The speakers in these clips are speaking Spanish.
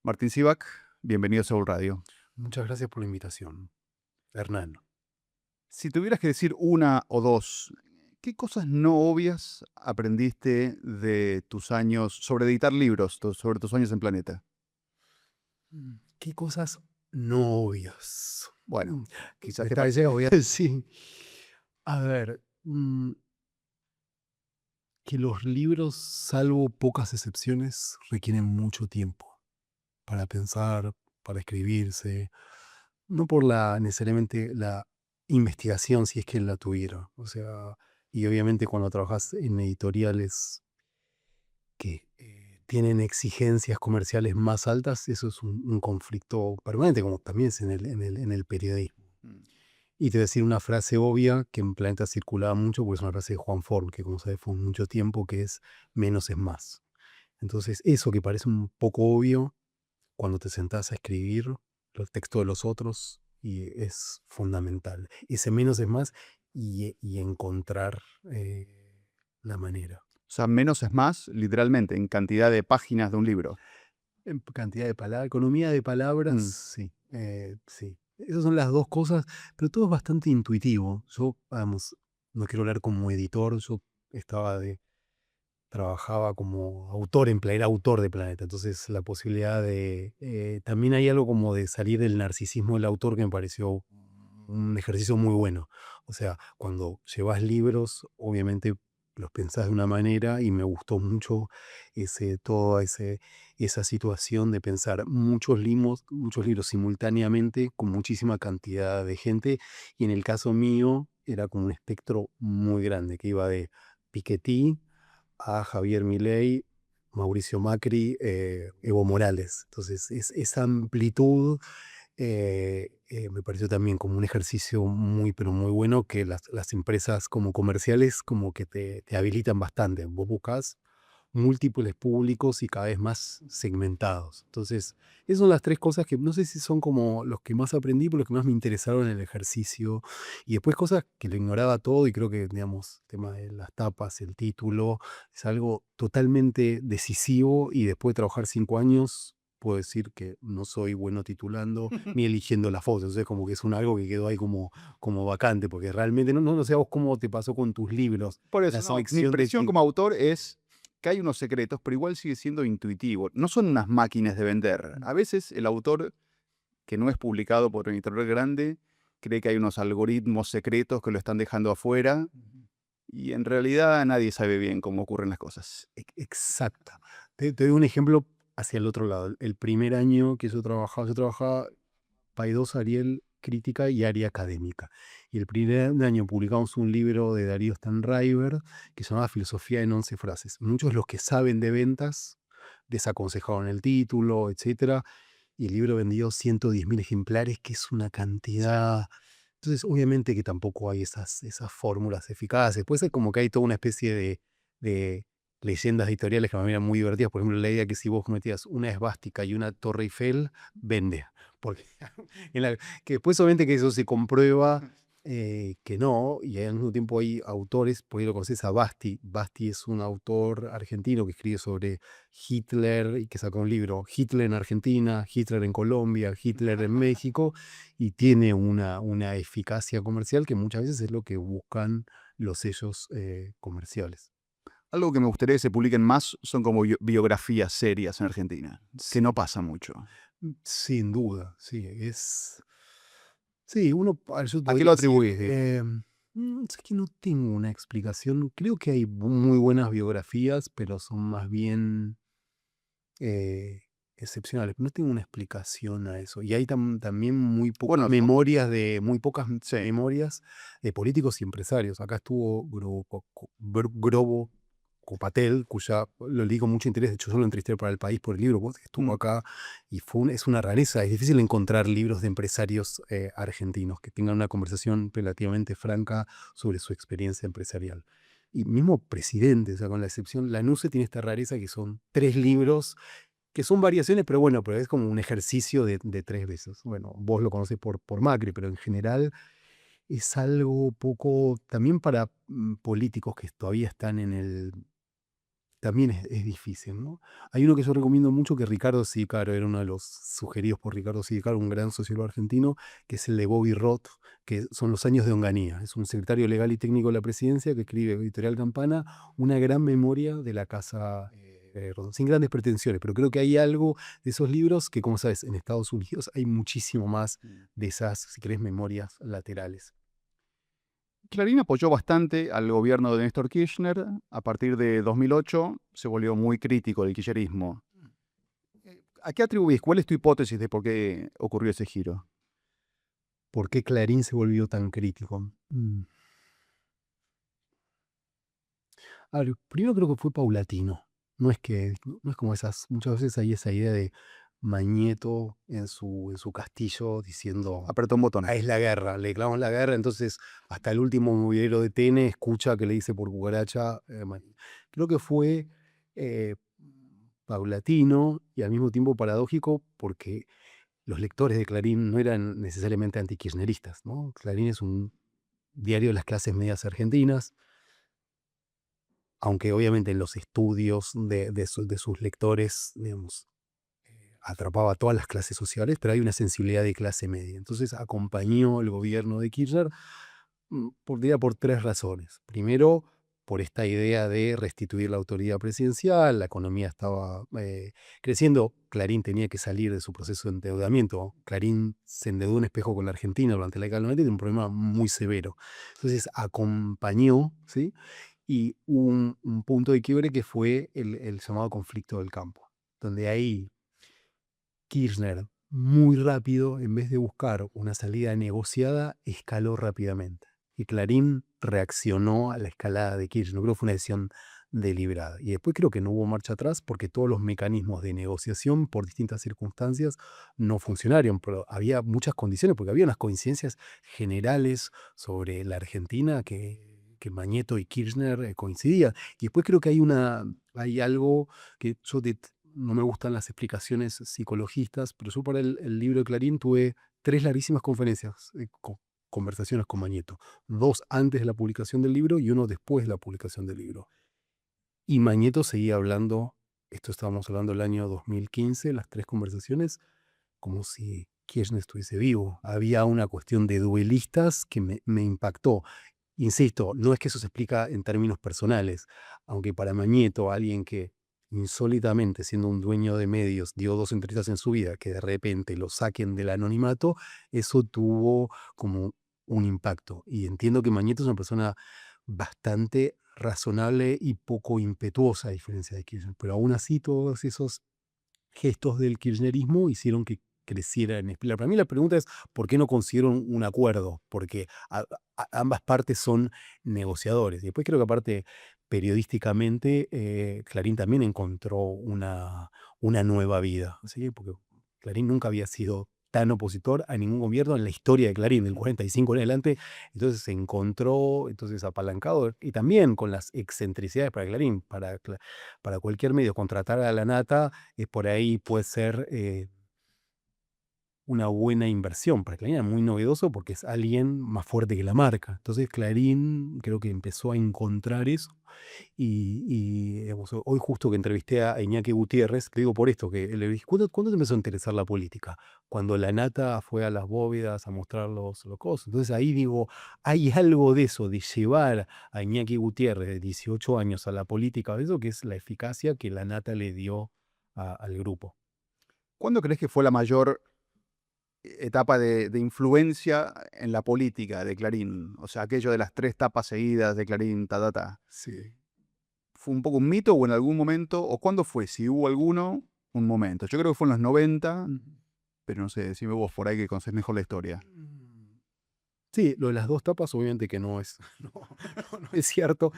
Martín Sivak, bienvenido a Soul Radio. Muchas gracias por la invitación, Hernán. Si tuvieras que decir una o dos, ¿qué cosas no obvias aprendiste de tus años sobre editar libros, sobre tus años en Planeta? ¿Qué cosas no obvias? Bueno, quizás te Detalles obvias. Sí. A ver, que los libros, salvo pocas excepciones, requieren mucho tiempo para pensar, para escribirse. No por necesariamente la investigación, si es que la tuviera. O sea, y obviamente cuando trabajas en editoriales que tienen exigencias comerciales más altas, eso es un conflicto permanente, como también es en el periodismo. Mm. Y te voy a decir una frase obvia que en Planeta circulaba mucho, porque es una frase de Juan Forn, que como sabes fue mucho tiempo, que es menos es más. Entonces, eso que parece un poco obvio, cuando te sentás a escribir los textos de los otros, y es fundamental. Ese menos es más y encontrar la manera. O sea, menos es más, literalmente, en cantidad de páginas de un libro. En cantidad de palabras, economía de palabras, Mm. sí, sí. Esas son las dos cosas, pero todo es bastante intuitivo. Yo, vamos, no quiero hablar como editor, yo estaba trabajaba como autor, era autor de Planeta, entonces la posibilidad también hay algo como de salir del narcisismo del autor que me pareció un ejercicio muy bueno. O sea, cuando llevas libros, obviamente los pensás de una manera y me gustó mucho toda esa situación de pensar muchos libros simultáneamente con muchísima cantidad de gente, y en el caso mío era como un espectro muy grande que iba de Piketty a Javier Milei, Mauricio Macri, Evo Morales. Entonces, esa amplitud me pareció también como un ejercicio muy, pero muy bueno, que las empresas como comerciales como que te habilitan bastante. Vos buscas múltiples públicos y cada vez más segmentados. Entonces, esas son las tres cosas que no sé si son como los que más aprendí, pero los que más me interesaron en el ejercicio. Y después cosas que lo ignoraba todo, y creo que, digamos, el tema de las tapas, el título, es algo totalmente decisivo, y después de trabajar 5 años, puedo decir que no soy bueno titulando ni eligiendo las fotos. Entonces, como que es algo que quedó ahí como vacante, porque realmente no sé a vos cómo te pasó con tus libros. Por La eso, no, mi selección de impresión como autor es que hay unos secretos, pero igual sigue siendo intuitivo. No son unas máquinas de vender. A veces el autor que no es publicado por un editorial grande cree que hay unos algoritmos secretos que lo están dejando afuera y en realidad nadie sabe bien cómo ocurren las cosas. Exacto. Te doy un ejemplo hacia el otro lado. El primer año que yo trabajaba Paidós, Ariel, Crítica y Área Académica. Y el primer año publicamos un libro de Darío Stanraiver que se llamaba Filosofía en 11 frases. Muchos de los que saben de ventas desaconsejaron el título, etcétera, y el libro vendió 110.000 ejemplares, que es una cantidad. Entonces, obviamente que tampoco hay esas fórmulas eficaces. Puede ser como que hay toda una especie de leyendas editoriales que me eran muy divertidas. Por ejemplo, la idea que si vos metías una esvástica y una Torre Eiffel, vende. Porque que después obviamente que eso se comprueba que no, y al mismo tiempo hay autores, por ahí lo conoces a Basti. Basti es un autor argentino que escribe sobre Hitler y que sacó un libro, Hitler en Argentina, Hitler en Colombia, Hitler en México, y tiene una eficacia comercial que muchas veces es lo que buscan los sellos comerciales. Algo que me gustaría que se publiquen más son como biografías serias en Argentina, que no Sí, pasa mucho. sin duda, sí, sí, yo ¿A qué podría lo decir, atribuís? es que no tengo una explicación. Creo que hay muy buenas biografías, pero son más bien eh, excepcionales. No tengo una explicación a eso. Y hay también Bueno, yo, muy pocas sí. memorias de políticos y empresarios. Acá estuvo Grobo Copatel, cuya lo leí con mucho interés. De hecho, yo lo entrevisté para El País por el libro, que estuvo Mm. acá, y es una rareza. Es difícil encontrar libros de empresarios argentinos que tengan una conversación relativamente franca sobre su experiencia empresarial. Y mismo presidente, o sea, con la excepción, Lanusse tiene esta rareza que son 3 libros que son variaciones, pero bueno, pero es como un ejercicio de 3 veces. Bueno, vos lo conocés por Macri, pero en general es algo poco, también para políticos que todavía están también es difícil, ¿no? Hay uno que yo recomiendo mucho, que Ricardo Sicaro, era uno de los sugeridos por Ricardo Sicaro, un gran sociólogo argentino, que es el de Bobby Roth, que son Los años de Onganía. Es un secretario legal y técnico de la presidencia que escribe Editorial Campana, una gran memoria de la casa Rodó, sin grandes pretensiones, pero creo que hay algo de esos libros que, como sabes, en Estados Unidos hay muchísimo más de esas, si querés, memorias laterales. Clarín apoyó bastante al gobierno de Néstor Kirchner. A partir de 2008 se volvió muy crítico del kirchnerismo. ¿A qué atribuís? ¿Cuál es tu hipótesis de por qué ocurrió ese giro? ¿Por qué Clarín se volvió tan crítico? A ver, primero creo que fue paulatino. No es como esas, muchas veces hay esa idea de Mañeto en su castillo diciendo, Apretó un botón. es la guerra, le declaramos la guerra, entonces hasta el último movilero de Tene escucha que le dice por cucaracha. Creo que fue eh, paulatino y al mismo tiempo paradójico, porque los lectores de Clarín no eran necesariamente antikirchneristas, ¿no? Clarín es un diario de las clases medias argentinas, aunque obviamente en los estudios de sus lectores, digamos, atrapaba a todas las clases sociales, pero hay una sensibilidad de clase media. Entonces acompañó el gobierno de Kirchner por tres razones. Primero, por esta idea de restituir la autoridad presidencial, la economía estaba creciendo, Clarín tenía que salir de su proceso de endeudamiento. Clarín se endeudó un espejo con la Argentina durante la década del 90 y tiene un problema muy severo. Entonces acompañó, ¿sí? Y un punto de quiebre que fue el llamado conflicto del campo, donde ahí Kirchner, muy rápido, en vez de buscar una salida negociada, escaló rápidamente. Y Clarín reaccionó a la escalada de Kirchner. Creo que fue una decisión deliberada. Y después creo que no hubo marcha atrás porque todos los mecanismos de negociación por distintas circunstancias no funcionaron. Pero había muchas condiciones, porque había unas coincidencias generales sobre la Argentina que Mañeto y Kirchner coincidían. Y después creo que hay algo que no me gustan las explicaciones psicologistas, pero yo para el libro de Clarín tuve 3 larguísimas conferencias, conversaciones con Mañeto. 2 antes de la publicación del libro y 1 después de la publicación del libro. Y Mañeto seguía hablando, esto estábamos hablando del año 2015, las 3 conversaciones, como si Kirchner estuviese vivo. Había una cuestión de duelistas que me impactó. Insisto, no es que eso se explica en términos personales, aunque para Mañeto, alguien que insólitamente, siendo un dueño de medios, dio 2 entrevistas en su vida, que de repente lo saquen del anonimato, eso tuvo como un impacto. Y entiendo que Mañeto es una persona bastante razonable y poco impetuosa, a diferencia de Kirchner, pero aún así todos esos gestos del kirchnerismo hicieron que creciera en espiral. Para mí la pregunta es, ¿por qué no consiguieron un acuerdo? Porque ambas partes son negociadores. Y después creo que aparte, periodísticamente, Clarín también encontró una nueva vida. ¿Sí? Porque Clarín nunca había sido tan opositor a ningún gobierno en la historia de Clarín, del 45 en adelante. Entonces se encontró, entonces apalancado, y también con las excentricidades para Clarín, para cualquier medio, contratar a la nata, por ahí puede ser una buena inversión. Para Clarín era muy novedoso porque es alguien más fuerte que la marca. Entonces Clarín creo que empezó a encontrar eso. Digamos, hoy justo que entrevisté a Iñaki Gutiérrez, le digo por esto, que le dije, ¿cuándo te empezó a interesar la política? Cuando la nata fue a las bóvedas a mostrar los cosas. Entonces ahí digo, hay algo de eso, de llevar a Iñaki Gutiérrez de 18 años a la política, de eso que es la eficacia que la nata le dio al grupo. ¿Cuándo crees que fue la mayor etapa de influencia en la política de Clarín? O sea, aquello de las 3 tapas seguidas de Clarín, ta, ta, ta. Sí. ¿Fue un poco un mito o en algún momento? ¿O cuándo fue? Si hubo alguno, un momento. Yo creo que fue en los 90, pero no sé, decime vos por ahí que conocés mejor la historia. Sí, lo de las 2 tapas obviamente que no es, no es cierto.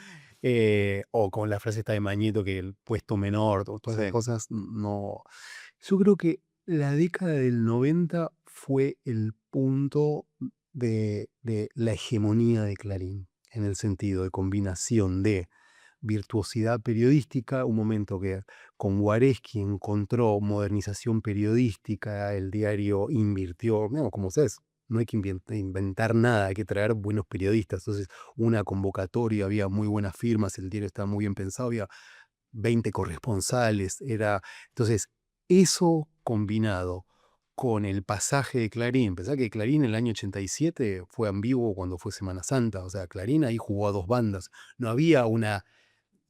O con la frase esta de Mañeto, que el puesto menor, todas esas Sí. cosas, no. Yo creo que la década del 90 fue el punto de la hegemonía de Clarín, en el sentido de combinación de virtuosidad periodística, un momento que con Guareschi encontró modernización periodística, el diario invirtió, digamos, como ustedes, no hay que inventar nada, hay que traer buenos periodistas. Entonces, una convocatoria, había muy buenas firmas, el diario estaba muy bien pensado, había 20 corresponsales. Entonces, eso combinado con el pasaje de Clarín. Pensá que Clarín en el año 87 fue ambiguo cuando fue Semana Santa. O sea, Clarín ahí jugó a dos bandas. No había un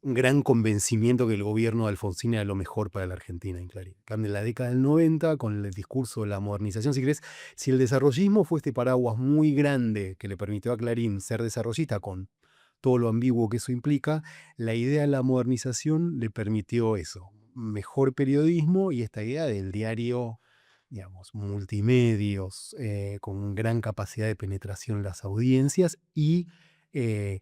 gran convencimiento que el gobierno de Alfonsín era lo mejor para la Argentina en Clarín. En cambio, en la década del 90, con el discurso de la modernización, si querés, si el desarrollismo fue este paraguas muy grande que le permitió a Clarín ser desarrollista con todo lo ambiguo que eso implica, la idea de la modernización le permitió eso, mejor periodismo y esta idea del diario, digamos, multimedios, con gran capacidad de penetración en las audiencias y eh,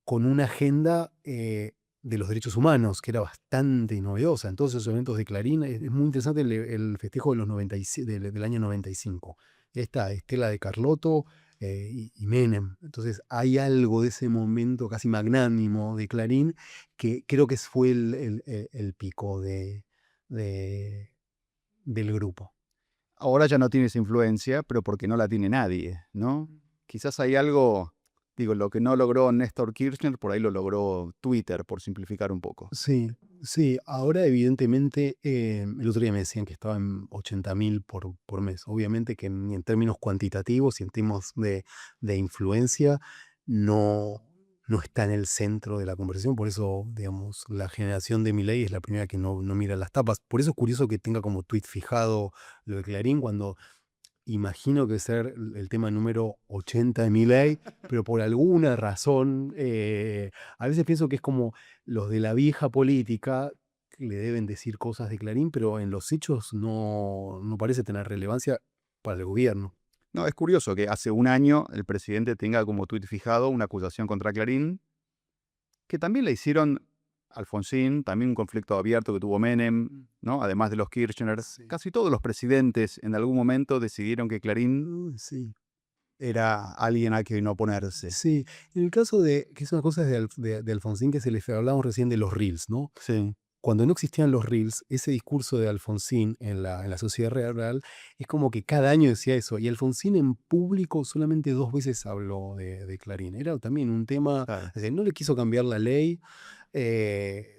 con una agenda de los derechos humanos que era bastante novedosa. En todos esos eventos de Clarín es muy interesante el festejo de los 97, del año 95. Esta Estela de Carlotto y Menem. Entonces hay algo de ese momento casi magnánimo de Clarín que creo que fue el pico de- del grupo. Ahora ya no tiene esa influencia, pero porque no la tiene nadie, ¿no? Quizás hay algo, digo, lo que no logró Néstor Kirchner, por ahí lo logró Twitter, por simplificar un poco. Sí, sí, ahora evidentemente, el otro día me decían que estaba en 80.000 por mes. Obviamente que ni en términos cuantitativos y en términos de influencia no, no está en el centro de la conversación. Por eso, digamos, la generación de Milei es la primera que no mira las tapas. Por eso es curioso que tenga como tweet fijado lo de Clarín cuando imagino que ser el tema número 80 de mi ley, pero por alguna razón, a veces pienso que es como los de la vieja política que le deben decir cosas de Clarín, pero en los hechos no parece tener relevancia para el gobierno. No, es curioso que hace un año el presidente tenga como tuit fijado una acusación contra Clarín, que también le hicieron Alfonsín, también un conflicto abierto que tuvo Menem, ¿no? Además de los Kirchner. Sí. Casi todos los presidentes en algún momento decidieron que Clarín Sí. era alguien a quien oponerse. Sí, en el caso que es una cosa de Alfonsín que hablábamos recién de los reels, ¿no? Sí. Cuando no existían los reels, ese discurso de Alfonsín en la sociedad real es como que cada año decía eso. Y Alfonsín en público solamente 2 veces habló de Clarín. Era también un tema, Claro. no le quiso cambiar la ley,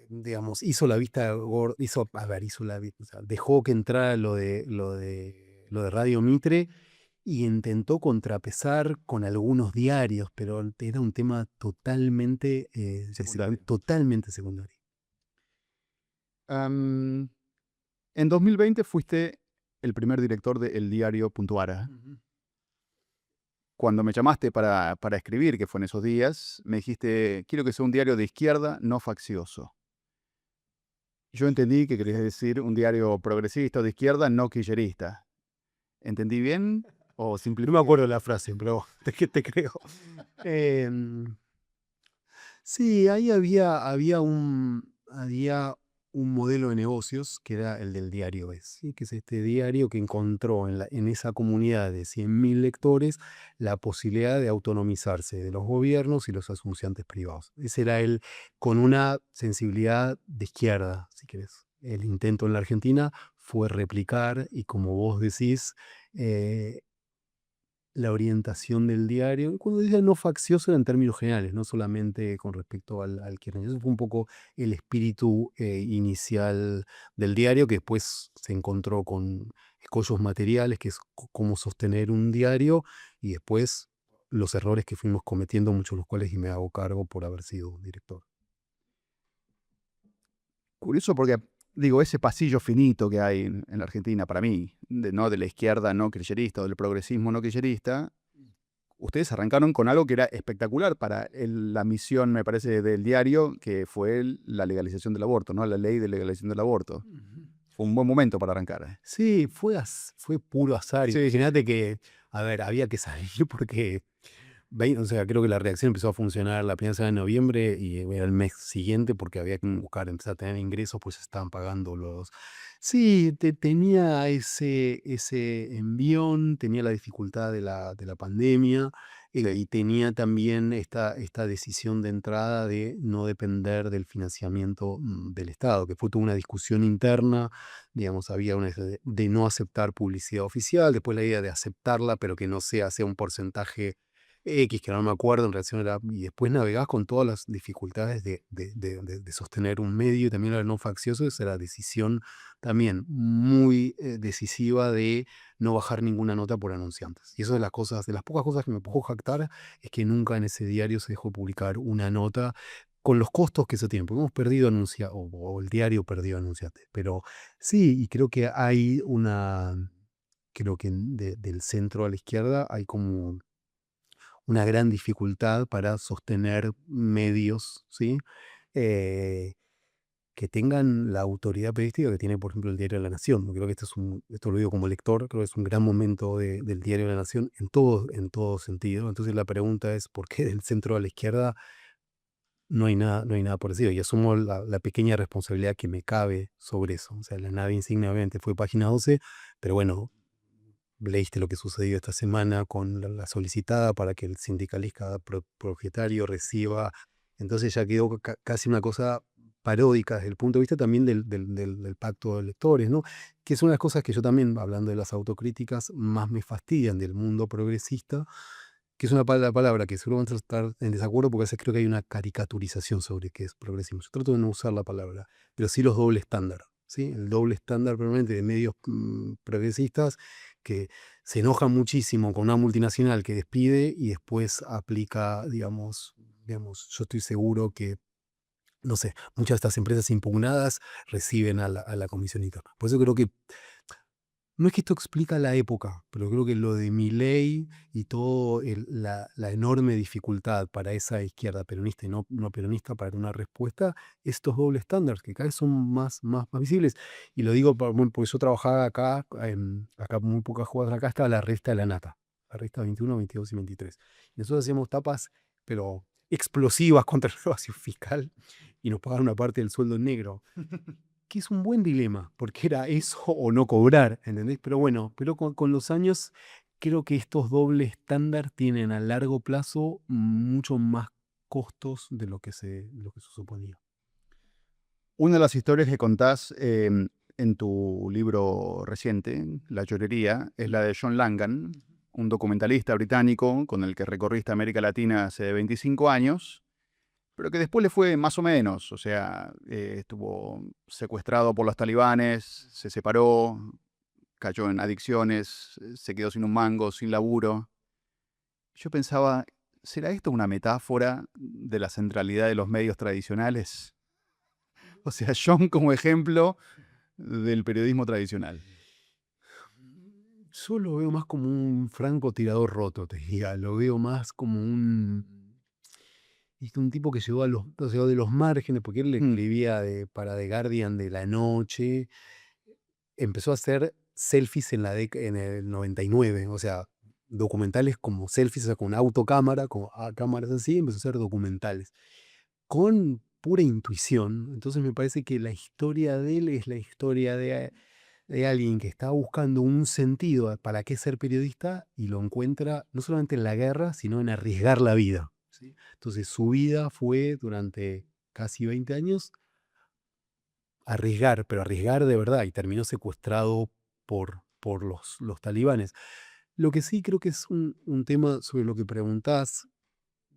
digamos, hizo la vista gorda, o sea, dejó que entrara lo de Radio Mitre y intentó contrapesar con algunos diarios, pero era un tema totalmente, Secundario. totalmente secundario. Am, en 2020 fuiste el primer director de El Diario.ara. Cuando me llamaste para escribir, que fue en esos días, me dijiste, quiero que sea un diario de izquierda, no faccioso. Yo entendí que querías decir un diario progresista o de izquierda, no kirchnerista. ¿Entendí bien? ¿O No simplemente? me acuerdo la frase, pero te creo. Em, sí, ahí había un modelo de negocios que era el del diario Es, ¿sí? Que es este diario que encontró en esa comunidad de 100.000 lectores la posibilidad de autonomizarse de los gobiernos y los anunciantes privados. Ese era él con una sensibilidad de izquierda, si querés. El intento en la Argentina fue replicar y como vos decís, eh, la orientación del diario. Y cuando decía no faccioso era en términos generales, no solamente con respecto al kirchnerismo. Eso fue un poco el espíritu inicial del diario, que después se encontró con escollos materiales, que es cómo sostener un diario, y después los errores que fuimos cometiendo, muchos de los cuales y me hago cargo por haber sido director. Curioso porque, digo, ese pasillo finito que hay en la Argentina, para mí, no de la izquierda no kirchnerista o del progresismo no kirchnerista, ustedes arrancaron con algo que era espectacular para la misión, me parece, del diario, que fue la legalización del aborto, ¿no? La ley de legalización del aborto. Fue un buen momento para arrancar. Sí, fue puro azar. Sí. Imagínate que, a ver, había que salir porque o sea, creo que la reacción empezó a funcionar la primera semana de noviembre y era el mes siguiente porque había que empezar a tener ingresos, pues estaban pagando los. Sí, tenía ese envión, tenía la dificultad de la pandemia y tenía también esta decisión de entrada de no depender del financiamiento del Estado, que fue toda una discusión interna, digamos, había una de no aceptar publicidad oficial, después la idea de aceptarla, pero que no sea un porcentaje X, que no me acuerdo en relación a y después navegás con todas las dificultades de sostener un medio y también lo no faccioso, esa era la decisión también muy decisiva de no bajar ninguna nota por anunciantes. Y eso de las cosas, de las pocas cosas que me puedo jactar, es que nunca en ese diario se dejó publicar una nota con los costos que eso tiene, porque hemos perdido anunciantes, o el diario perdió anunciantes. Pero sí, y creo que hay creo que del centro a la izquierda hay como una gran dificultad para sostener medios, ¿sí? Eh, que tengan la autoridad periodística que tiene, por ejemplo, el Diario de la Nación. Creo que esto lo digo como lector, creo que es un gran momento del Diario de la Nación en todo sentido. Entonces la pregunta es, ¿por qué del centro a la izquierda no hay nada parecido? Y asumo la pequeña responsabilidad que me cabe sobre eso. O sea, la nave insignia obviamente fue Página 12, pero bueno, leíste lo que sucedió esta semana con la solicitada para que el sindicalista propietario reciba. Entonces ya quedó casi una cosa paródica desde el punto de vista también del pacto de lectores, ¿no? Que es una de las cosas que yo también, hablando de las autocríticas, más me fastidian del mundo progresista, que es una palabra que seguro vamos a estar en desacuerdo porque a veces creo que hay una caricaturización sobre qué es progresismo. Yo trato de no usar la palabra, pero sí los doble estándar, ¿sí? El doble estándar permanente de medios progresistas que se enojan muchísimo con una multinacional que despide y después aplica, digamos, yo estoy seguro que, no sé, muchas de estas empresas impugnadas reciben a la comisión interna. Por eso creo que no es que esto explica la época, pero creo que lo de Milei y todo la enorme dificultad para esa izquierda peronista y no peronista para una respuesta, estos dobles estándares que cada vez son más visibles. Y lo digo bueno, porque yo trabajaba acá, acá muy pocas jugadas acá estaba la revista de la Nata, la revista 21, 22 y 23. Y nosotros hacíamos tapas, pero explosivas contra el evasión fiscal y nos pagaban una parte del sueldo en negro. Que es un buen dilema, porque era eso o no cobrar, ¿entendés? Pero bueno, pero con los años creo que estos dobles estándar tienen a largo plazo mucho más costos de lo que se suponía. Una de las historias que contás en tu libro reciente, La Llorería, es la de John Langan, un documentalista británico con el que recorriste América Latina hace 25 años, pero que después le fue más o menos. O sea, estuvo secuestrado por los talibanes, se separó, cayó en adicciones, se quedó sin un mango, sin laburo. Yo pensaba, ¿será esto una metáfora de la centralidad de los medios tradicionales? O sea, John como ejemplo del periodismo tradicional. Yo lo veo más como un francotirador roto, te diría. Lo veo más como un tipo que llegó llegó de los márgenes, porque él le Mm, escribía para The Guardian de la noche. Empezó a hacer selfies en el 99, o sea, documentales como selfies, o sea, con autocámara, con cámaras así, empezó a hacer documentales con pura intuición. Entonces me parece que la historia de él es la historia de alguien que está buscando un sentido para qué ser periodista y lo encuentra no solamente en la guerra, sino en arriesgar la vida, ¿sí? Entonces su vida fue durante casi 20 años arriesgar, pero arriesgar de verdad, y terminó secuestrado por los talibanes. Lo que sí creo que es un tema sobre lo que preguntás,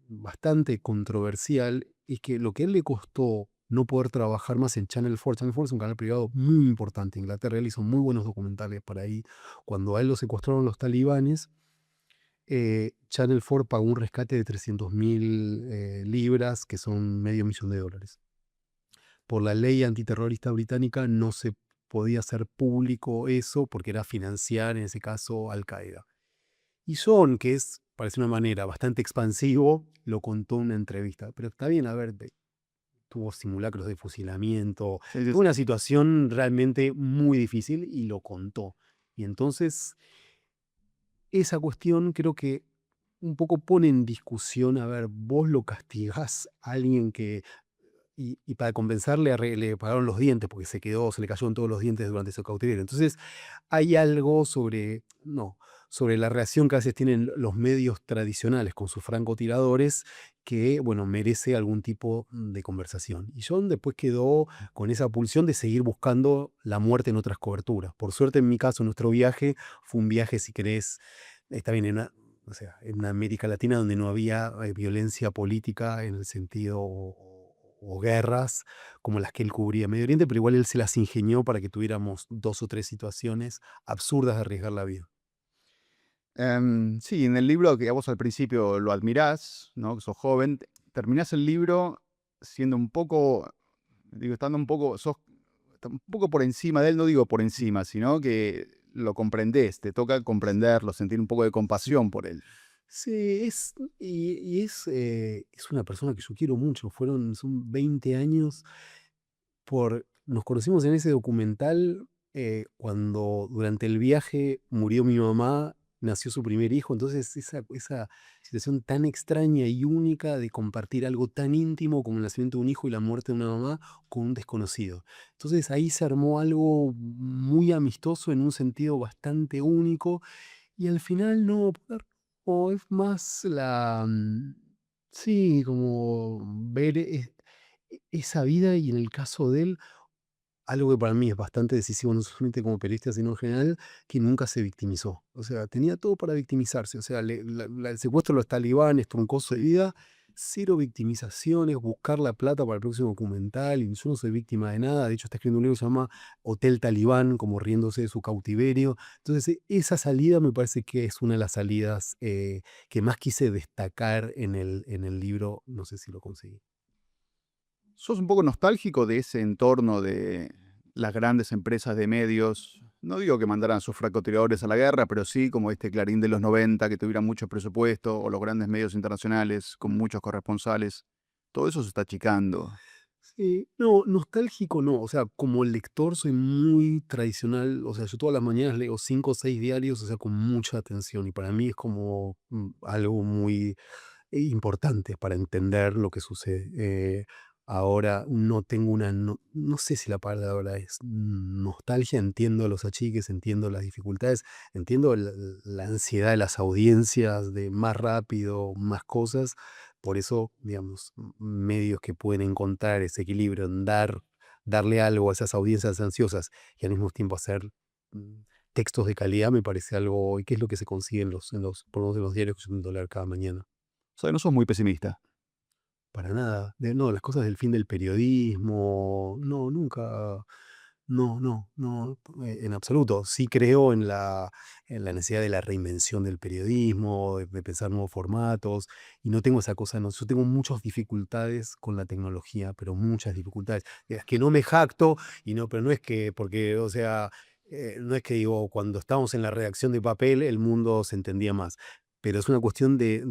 bastante controversial, es que lo que a él le costó no poder trabajar más en Channel 4 es un canal privado muy importante en Inglaterra, él hizo muy buenos documentales para ahí. Cuando a él lo secuestraron los talibanes, Channel 4 pagó un rescate de 300.000 libras, que son $500.000. Por la ley antiterrorista británica no se podía hacer público eso porque era financiar, en ese caso, Al Qaeda. Y John, que parece una manera bastante expansivo, lo contó en una entrevista. Pero está bien, a ver, tuvo simulacros de fusilamiento, sí, sí, tuvo una sí. situación realmente muy difícil y lo contó. Y entonces, esa cuestión creo que un poco pone en discusión, a ver, vos lo castigás a alguien que y para compensarle le pagaron los dientes porque se le cayeron todos los dientes durante su cautiverio. Entonces, hay algo sobre la reacción que a veces tienen los medios tradicionales con sus francotiradores que, bueno, merece algún tipo de conversación. Y John después quedó con esa pulsión de seguir buscando la muerte en otras coberturas. Por suerte, en mi caso, nuestro viaje fue un viaje, si querés, está bien, o sea, en una América Latina donde no había violencia política en el sentido o guerras como las que él cubría en Medio Oriente, pero igual él se las ingenió para que tuviéramos 2 o 3 situaciones absurdas de arriesgar la vida. Sí, en el libro que a vos al principio lo admirás, ¿no? Que sos joven, terminás el libro siendo un poco, digo, estando un poco, sos un poco por encima de él, no digo por encima, sino que lo comprendés, te toca comprenderlo, sentir un poco de Sí. compasión por él. Sí, es una persona que yo quiero mucho. Son 20 años. Nos conocimos en ese documental cuando durante el viaje murió mi mamá, nació su primer hijo. Entonces, esa situación tan extraña y única de compartir algo tan íntimo como el nacimiento de un hijo y la muerte de una mamá con un desconocido. Entonces, ahí se armó algo muy amistoso en un sentido bastante único y al final no, o es más sí, como ver esa vida y en el caso de él, algo que para mí es bastante decisivo, no solamente como periodista, sino en general, que nunca se victimizó. O sea, tenía todo para victimizarse. O sea, el secuestro de los talibanes, troncoso de vida, cero victimizaciones, buscar la plata para el próximo documental. Y yo no soy víctima de nada. De hecho, está escribiendo un libro que se llama Hotel Talibán, como riéndose de su cautiverio. Entonces, esa salida me parece que es una de las salidas que más quise destacar en el libro. No sé si lo conseguí. ¿Sos un poco nostálgico de ese entorno de las grandes empresas de medios? No digo que mandaran a sus francotiradores a la guerra, pero sí como este Clarín de los 90 que tuviera mucho presupuesto, o los grandes medios internacionales con muchos corresponsales. Todo eso se está achicando. Sí, no, nostálgico no, o sea, como lector soy muy tradicional, o sea, yo todas las mañanas leo 5 o 6 diarios, o sea, con mucha atención y para mí es como algo muy importante para entender lo que sucede. Ahora no tengo no sé si la palabra es nostalgia, entiendo los achiques, entiendo las dificultades, entiendo la ansiedad de las audiencias de más rápido, más cosas. Por eso, digamos, medios que pueden encontrar ese equilibrio en darle algo a esas audiencias ansiosas y al mismo tiempo hacer mm, textos de calidad me parece algo, y qué es lo que se consigue por lo menos en los diarios que yo intento leer cada mañana. O sea, no sos muy pesimista. Para nada. No, las cosas del fin del periodismo, no, nunca, no, en absoluto. Sí creo en la necesidad de la reinvención del periodismo, de pensar nuevos formatos, y no tengo esa cosa, no, yo tengo muchas dificultades con la tecnología, pero muchas dificultades. Es que no me jacto, y no, pero no es que, porque, o sea, no es que digo, cuando estábamos en la redacción de papel, el mundo se entendía más. Pero es una cuestión de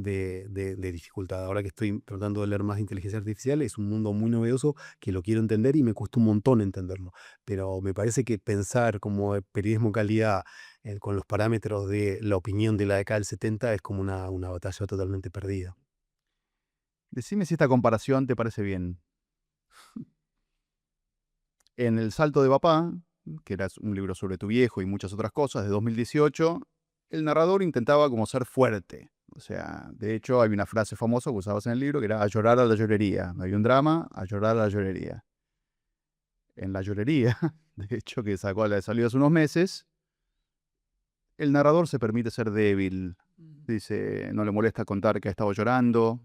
dificultad. Ahora que estoy tratando de leer más inteligencia artificial, es un mundo muy novedoso que lo quiero entender y me cuesta un montón entenderlo. Pero me parece que pensar como periodismo calidad con los parámetros de la opinión de la década del 70 es como una batalla totalmente perdida. Decime si esta comparación te parece bien. En El Salto de Papá, que era un libro sobre tu viejo y muchas otras cosas, de 2018, el narrador intentaba como ser fuerte. O sea, de hecho hay una frase famosa que usabas en el libro que era a llorar a la llorería. No hay un drama, a llorar a la llorería. En La Llorería, de hecho, que salió hace unos meses, el narrador se permite ser débil. Dice, no le molesta contar que ha estado llorando.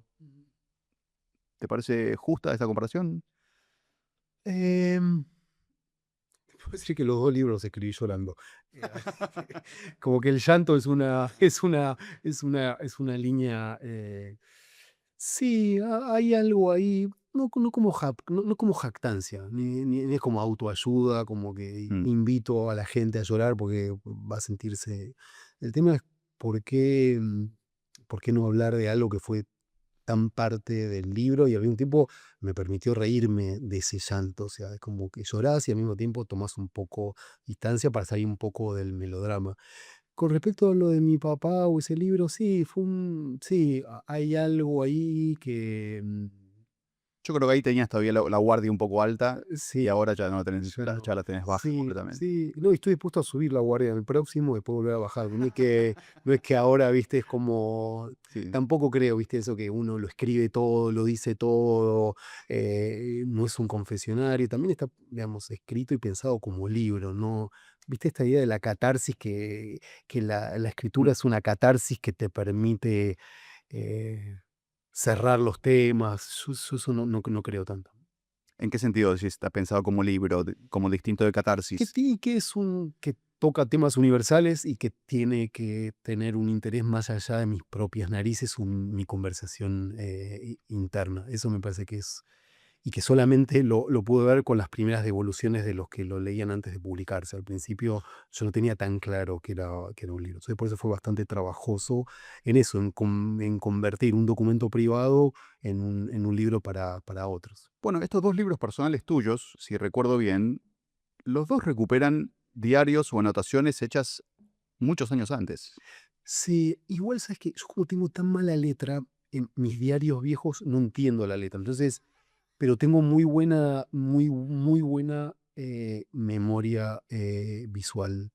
¿Te parece justa esta comparación? Em, Puedo decir que los 2 libros los escribí llorando. Eh, Como que el llanto es una línea, sí, hay algo ahí, no como jactancia, ni es como autoayuda, como que Mm. invito a la gente a llorar porque va a sentirse. El tema es por qué, por qué no hablar de algo que fue tan parte del libro y al mismo tiempo me permitió reírme de ese llanto, o sea, es como que llorás y al mismo tiempo tomás un poco distancia para salir un poco del melodrama. Con respecto a lo de mi papá o ese libro, sí, hay algo ahí que Yo creo que ahí tenías todavía la guardia un poco alta y Sí, ahora ya no la tenés, ya no. ya la tenés baja Sí, completamente. sí. No, y estoy dispuesto a subir la guardia en el próximo, después volver a bajar. No es que ahora, viste, es como. Sí. Tampoco creo, viste, eso que uno lo escribe todo, lo dice todo, no es un confesionario. También está, digamos, escrito y pensado como libro, ¿no? Viste esta idea de la catarsis, que la escritura Mm. es una catarsis que te permite eh, cerrar los temas. Yo eso no creo tanto. ¿En qué sentido si está pensado como libro, como distinto de catarsis? Que es que toca temas universales y que tiene que tener un interés más allá de mis propias narices, mi conversación interna. Eso me parece que es, y que solamente lo pude ver con las primeras devoluciones de los que lo leían antes de publicarse. Al principio yo no tenía tan claro que era un libro. Entonces por eso fue bastante trabajoso en eso, en convertir un documento privado en un libro para otros. Bueno, estos dos libros personales tuyos, si recuerdo bien, los dos recuperan diarios o anotaciones hechas muchos años antes. Sí, igual sabes que yo como tengo tan mala letra, en mis diarios viejos no entiendo la letra. Entonces, pero tengo muy buena memoria visual.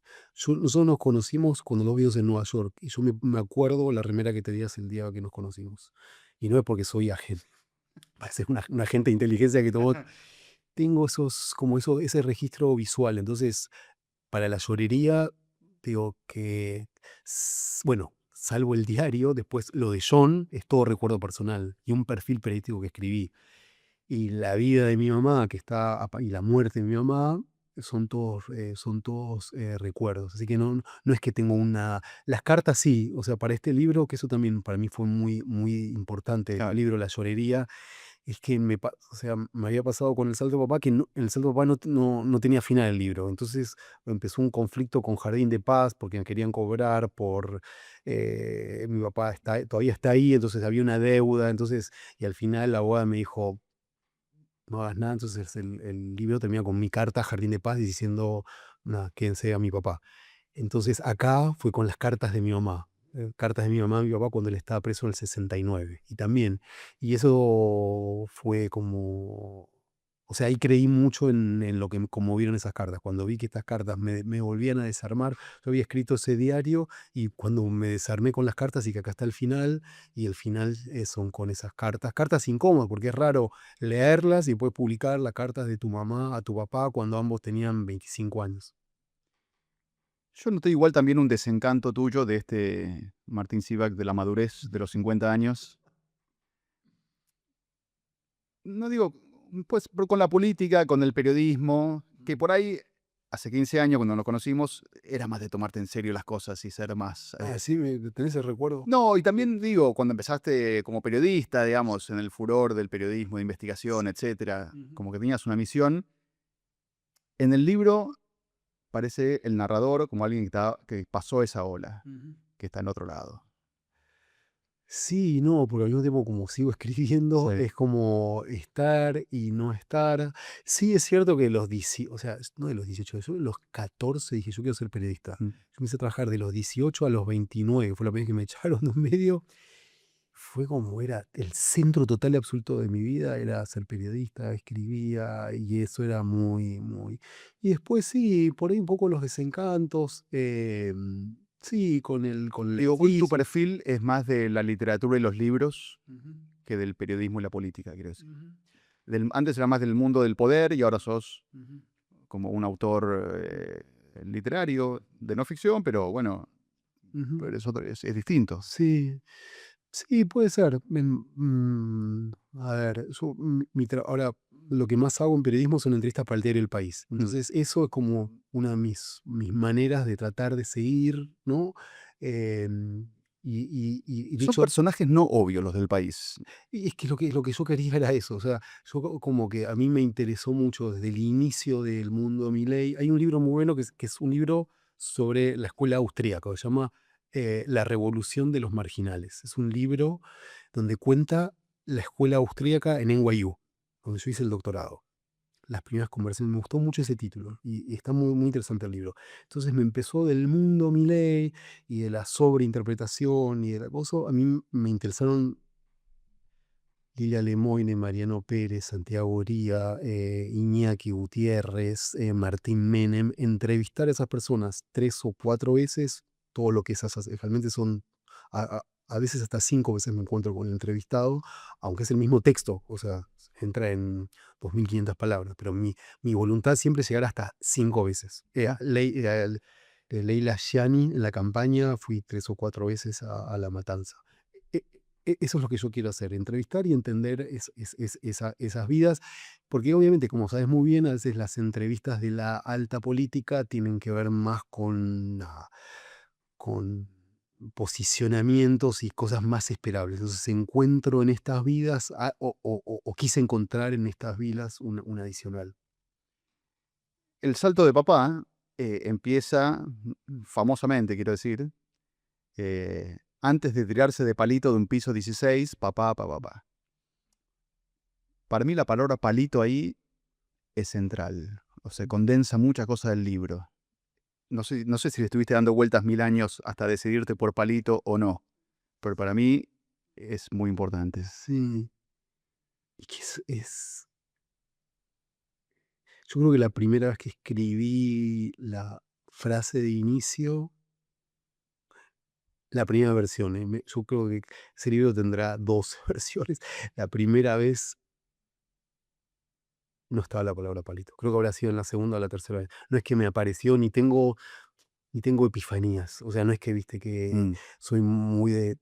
Nosotros nos conocimos cuando los vimos en Nueva York y yo me acuerdo la remera que tenías el día que nos conocimos. Y no es porque soy agente, parece un agente de inteligencia que tomó. Tengo ese registro visual. Entonces, para la llorería, digo que, bueno, salvo el diario, después lo de John es todo recuerdo personal y un perfil periodístico que escribí. Y la vida de mi mamá, y la muerte de mi mamá, son todos recuerdos. Así que no es que tengo una. Las cartas sí, o sea, para este libro, que eso también para mí fue muy, muy importante, el Claro. libro La Llorería, es que o sea, me había pasado con El Salto de Papá, que en El Salto de Papá no tenía final el libro. Entonces empezó un conflicto con Jardín de Paz porque me querían cobrar mi papá todavía está ahí, entonces había una deuda. Entonces, y al final la abogada me dijo, no hagas nada. Entonces el libro termina con mi carta a Jardín de Paz diciendo, nada, quédense a mi papá. Entonces acá fue con las cartas de mi mamá. Cartas de mi mamá a mi papá cuando él estaba preso en el 69. Y también. Y eso fue como. O sea, ahí creí mucho en lo que me conmovieron esas cartas. Cuando vi que estas cartas me volvían a desarmar, yo había escrito ese diario y cuando me desarmé con las cartas y que acá está el final, y el final son con esas cartas. Cartas incómodas, porque es raro leerlas y después publicar las cartas de tu mamá a tu papá cuando ambos tenían 25 años. Yo noté igual también un desencanto tuyo de este Martín Sivak de la madurez de los 50 años. No digo, pues con la política, con el periodismo, que por ahí hace 15 años cuando nos conocimos era más de tomarte en serio las cosas y ser más. Ah, sí, ¿tenés el recuerdo? No, y Sí. también digo, cuando empezaste como periodista, digamos, en el furor del periodismo de investigación, Sí. etcétera, Ujú, como que tenías una misión. En el libro parece el narrador como alguien que pasó esa ola, ujú. que está en otro lado. Sí, no, porque al mismo tiempo como sigo escribiendo, Sí. es como estar y no estar. Sí, es cierto que o sea, no de los 18, yo de los 14 dije, yo quiero ser periodista. Mm. Yo empecé a trabajar de los 18 a los 29, fue la primera vez que me echaron de un medio. Fue como era el centro total y absoluto de mi vida, era ser periodista, escribía y eso era muy, muy. Y después sí, por ahí un poco los desencantos, sí, con el Digo, tu oficio. perfil es más de la literatura y los libros Ujú, que del periodismo y la política, quiero decir. ujú, Antes era más del mundo del poder y ahora sos ujú, como un autor literario de no ficción, pero bueno, ujú. pero es distinto. Sí, sí, puede ser. A ver, ahora lo que más hago en periodismo son entrevistas para el diario El País. Mm. Entonces, eso es como una de mis maneras de tratar de seguir, ¿no? Em, y de Son hecho, personajes no obvios los del país. y es que lo que yo quería era eso. O sea, como que a mí me interesó mucho desde el inicio del mundo Milei. Hay un libro muy bueno que es un libro sobre la escuela austríaca, se llama La Revolución de los Marginales. Es un libro donde cuenta la escuela austríaca en NYU, donde yo hice el doctorado. Las primeras conversaciones, me gustó mucho ese título y está muy, muy interesante el libro. Entonces me empezó del mundo Milei y de la sobreinterpretación y del acoso. A mí me interesaron Lilia Lemoine, Mariano Pérez, Santiago Uría, Iñaki Gutiérrez, Martín Menem, entrevistar a esas personas 3 o 4 veces, todo lo que realmente son, a veces hasta 5 veces me encuentro con el entrevistado, aunque es el mismo texto, o sea, entra en 2500 palabras, pero mi voluntad siempre es llegar hasta 5 veces. Leila Shani, en la campaña fui 3 o 4 veces a La Matanza. E- Eso es lo que yo quiero hacer, entrevistar y entender esas vidas, porque obviamente, como sabes muy bien, a veces las entrevistas de la alta política tienen que ver más con posicionamientos y cosas más esperables. Entonces encuentro en estas vidas, o quise encontrar en estas vidas una adicional. El salto de papá empieza famosamente, quiero decir, antes de tirarse de palito de un piso 16, papá, papá, papá. Para mí la palabra palito ahí es central. O sea, condensa muchas cosas del libro. No sé si le estuviste dando vueltas 1000 años hasta decidirte por palito o no, pero para mí es muy importante. Sí, y que yo creo que la primera vez que escribí la frase de inicio, la primera versión, yo creo que ese libro tendrá dos versiones. La primera vez no estaba la palabra palito. Creo que habrá sido en la segunda o la tercera vez. No es que me apareció, ni tengo epifanías. O sea, no es que viste que Mm, soy muy de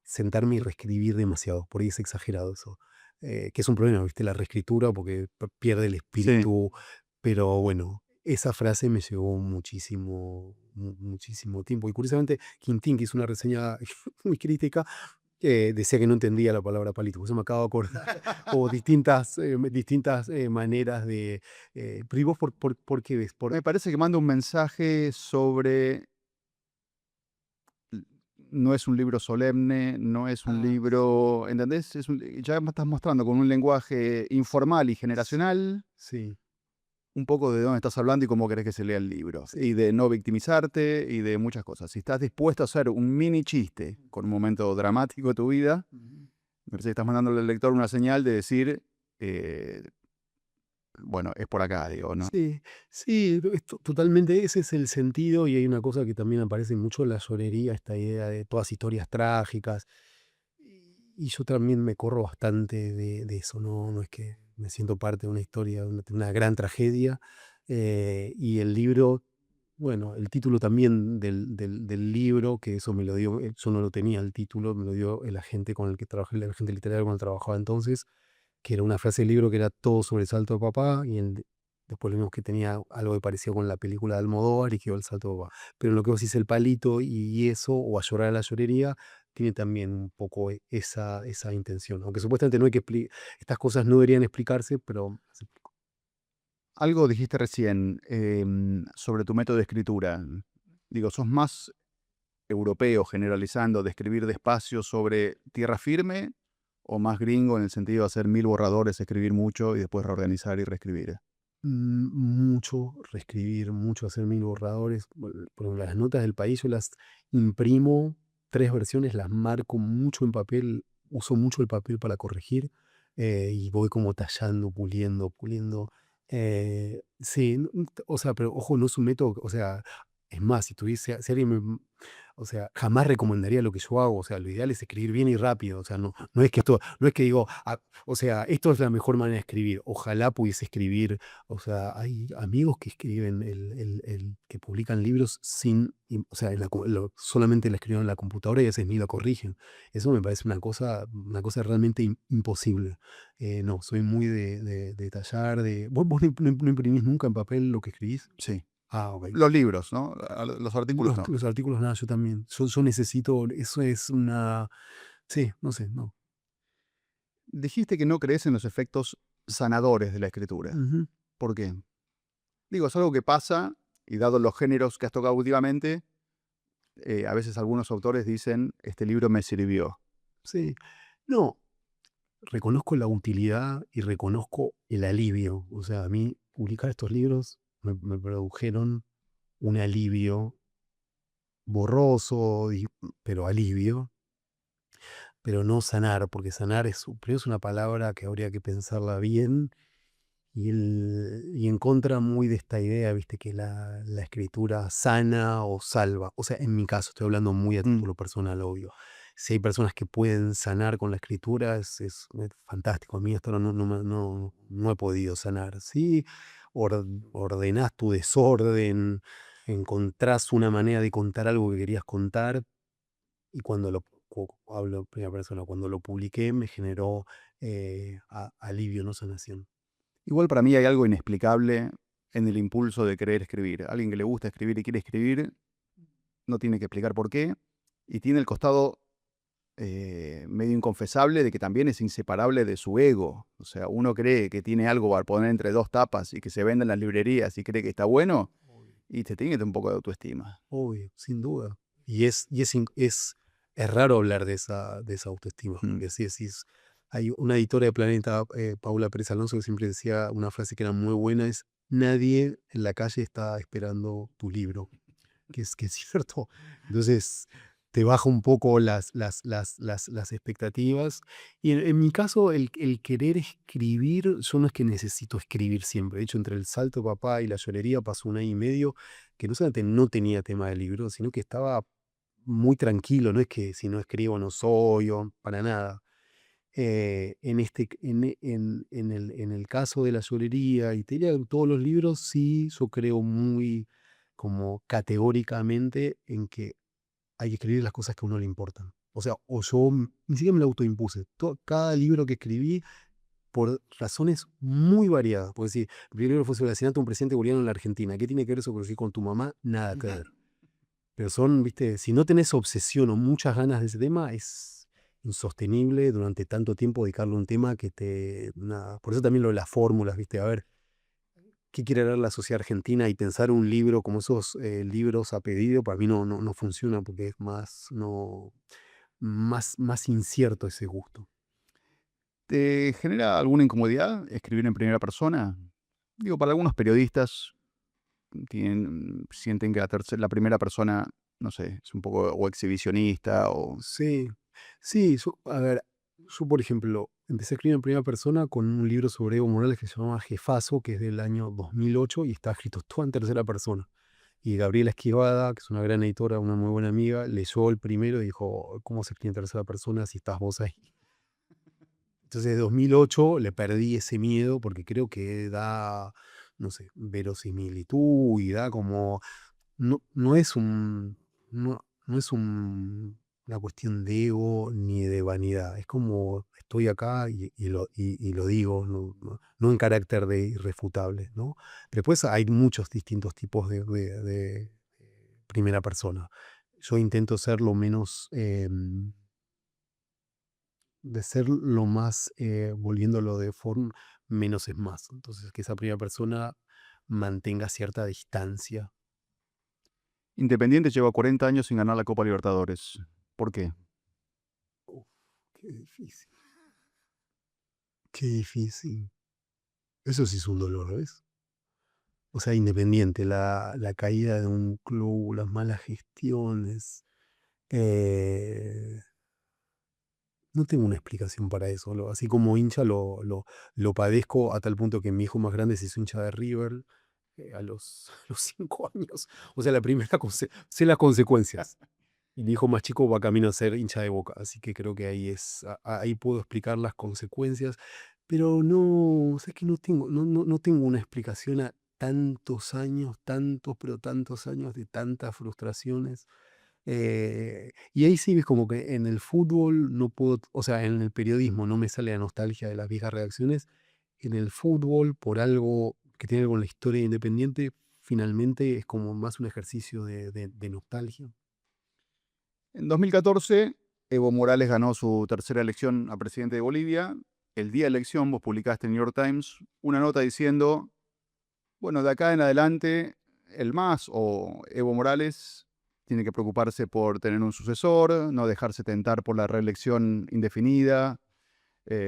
sentarme y reescribir demasiado. Por ahí es exagerado eso. Que es un problema, viste, la reescritura, porque pierde el sí. espíritu. Pero bueno, esa frase me llevó muchísimo, muchísimo tiempo. Y curiosamente, Quintín, que hizo una reseña muy crítica, decía que no entendía la palabra palito. Por eso me acabo de acordar. O distintas maneras de. Pero ¿y vos por qué ves? Me parece que manda un mensaje sobre no es un libro solemne, no es un Ah, libro, ¿entendés? Ya me estás mostrando con un lenguaje informal y generacional sí, un poco de dónde estás hablando y cómo querés que se lea el libro. sí. Y de no victimizarte y de muchas cosas. Si estás dispuesto a hacer un mini chiste con un momento dramático de tu vida, Ujú. me parece que estás mandándole al lector una señal de decir, eh, bueno, es por acá, digo, ¿no? Sí, sí, totalmente ese es el sentido, y hay una cosa que también aparece mucho en la llorería, esta idea de todas historias trágicas, y yo también me corro bastante de eso, no es que me siento parte de una historia, de una gran tragedia, y el libro, bueno, el título también del libro, que eso me lo dio, yo no lo tenía el título, me lo dio el agente con el que trabajé, el agente literario con el que trabajaba entonces, que era una frase del libro que era todo sobre el salto de papá, y después lo vimos que tenía algo que parecía con la película de Almodóvar y quedó el salto de papá. Pero en lo que vos decís, el palito y eso, o a llorar a la llorería, tiene también un poco esa intención. Aunque supuestamente no hay que estas cosas no deberían explicarse, pero Algo dijiste recién sobre tu método de escritura. Digo, sos más europeo, generalizando, de escribir despacio sobre tierra firme, o más gringo en el sentido de hacer 1000 borradores, escribir mucho y después reorganizar y reescribir. mucho reescribir, mucho hacer 1000 borradores. Por ejemplo, las notas del país yo las imprimo 3 versiones, las marco mucho en papel, uso mucho el papel para corregir, y voy como tallando, puliendo, puliendo. Sí, o sea, pero ojo, no es un método, o sea, es más, si alguien o sea, jamás recomendaría lo que yo hago, o sea, lo ideal es escribir bien y rápido, o sea, no es que esto, no es que digo, o sea, esto es la mejor manera de escribir, ojalá pudiese escribir, o sea, hay amigos que escriben, que publican libros o sea, solamente la escriben en la computadora y a veces ni la corrigen. Eso me parece una cosa realmente imposible. No, soy muy de tallar, ¿Vos no imprimís nunca en papel lo que escribís? Sí. Ah, ok. Los libros, ¿no? Los artículos Los, no. los artículos, nada, yo también. Yo necesito, eso es una, sí, no sé, no. Dijiste que no crees en los efectos sanadores de la escritura. Ujú. ¿Por qué? Digo, es algo que pasa y dado los géneros que has tocado últimamente, a veces algunos autores dicen, este libro me sirvió. Sí. No, reconozco la utilidad y reconozco el alivio. O sea, a mí publicar estos libros me produjeron un alivio borroso, pero alivio. pero no sanar, porque sanar primero es una palabra que habría que pensarla bien y en contra muy de esta idea, viste, que la escritura sana o salva. O sea, en mi caso, estoy hablando muy a Mm. título personal, obvio. Si hay personas que pueden sanar con la escritura, es fantástico. A mí hasta ahora no he podido sanar. Sí, ordenás tu desorden, encontrás una manera de contar algo que querías contar, y hablo en primera persona, cuando lo publiqué me generó alivio, no sanación. Igual para mí hay algo inexplicable en el impulso de querer escribir. Alguien que le gusta escribir y quiere escribir no tiene que explicar por qué. Y tiene el costado medio inconfesable de que también es inseparable de su ego. O sea, uno cree que tiene algo para poner entre dos tapas y que se vende en las librerías y cree que está bueno Obvio. y te tiene que tener un poco de autoestima. Obvio, sin duda. Es raro hablar de esa autoestima, Mm. porque si decís, hay una editora de Planeta, Paula Pérez Alonso, que siempre decía una frase que era muy buena, es: nadie en la calle está esperando tu libro, que es cierto. Entonces, te baja un poco las expectativas. Y en mi caso, el querer escribir, yo no es que necesito escribir siempre. De hecho, entre el salto papá y la llorería pasó un año y medio que no solamente no tenía tema de libro, sino que estaba muy tranquilo. No es que si no escribo no soy, o para nada. En el caso de la llorería y te diría que todos los libros, sí, yo creo muy como categóricamente en que hay que escribir las cosas que a uno le importan. O sea, o yo ni siquiera me lo autoimpuse. Cada libro que escribí, por razones muy variadas. Porque si el primer libro fue sobre el asesinato de un presidente boliviano en la Argentina, ¿qué tiene que ver eso con tu mamá? Nada que ver. Pero viste, si no tenés obsesión o muchas ganas de ese tema, es insostenible durante tanto tiempo dedicarle a un tema que nada. Por eso también lo de las fórmulas, viste, a ver, ¿qué quiere leer la sociedad argentina? Y pensar un libro como esos libros a pedido, para mí no funciona, porque es más incierto ese gusto. ¿Te genera alguna incomodidad escribir en primera persona? Digo, para algunos periodistas sienten que la primera persona, no sé, es un poco o exhibicionista o... Sí, sí, a ver, yo por ejemplo, empecé a escribir en primera persona con un libro sobre Evo Morales que se llama Jefazo, que es del año 2008 y está escrito todo en tercera persona. Y Gabriela Esquivada, que es una gran editora, una muy buena amiga, leyó el primero y dijo: ¿cómo se escribe en tercera persona si estás vos ahí? Entonces, de 2008 le perdí ese miedo porque creo que da, no sé, verosimilitud y da como, no es una cuestión de ego ni de vanidad. Es como estoy acá y lo digo, no en carácter de irrefutable, ¿no? Pero después hay muchos distintos tipos de primera persona. Yo intento ser lo menos, de ser lo más, volviéndolo de forma, menos es más. Entonces, que esa primera persona mantenga cierta distancia. Independiente lleva 40 años sin ganar la Copa Libertadores. ¿Por qué? Uf, qué difícil, qué difícil. Eso sí es un dolor, ¿ves? O sea, Independiente, la caída de un club, las malas gestiones. eh, no tengo una explicación para eso. Así como hincha lo padezco a tal punto que mi hijo más grande se hizo hincha de River a los 5 años. O sea, sé las consecuencias. Y mi hijo más chico va camino a ser hincha de Boca. Así que creo que ahí puedo explicar las consecuencias. Pero no, o sea, es que no tengo una explicación a tantos años, pero tantos años de tantas frustraciones. Y ahí sí ves como que en el fútbol no puedo, o sea, en el periodismo no me sale la nostalgia de las viejas redacciones. En el fútbol, por algo que tiene que ver con la historia de Independiente, finalmente es como más un ejercicio de nostalgia. En 2014, Evo Morales ganó su tercera elección a presidente de Bolivia. El día de elección vos publicaste en New York Times una nota diciendo, bueno, de acá en adelante, el MAS o Evo Morales tiene que preocuparse por tener un sucesor, no dejarse tentar por la reelección indefinida,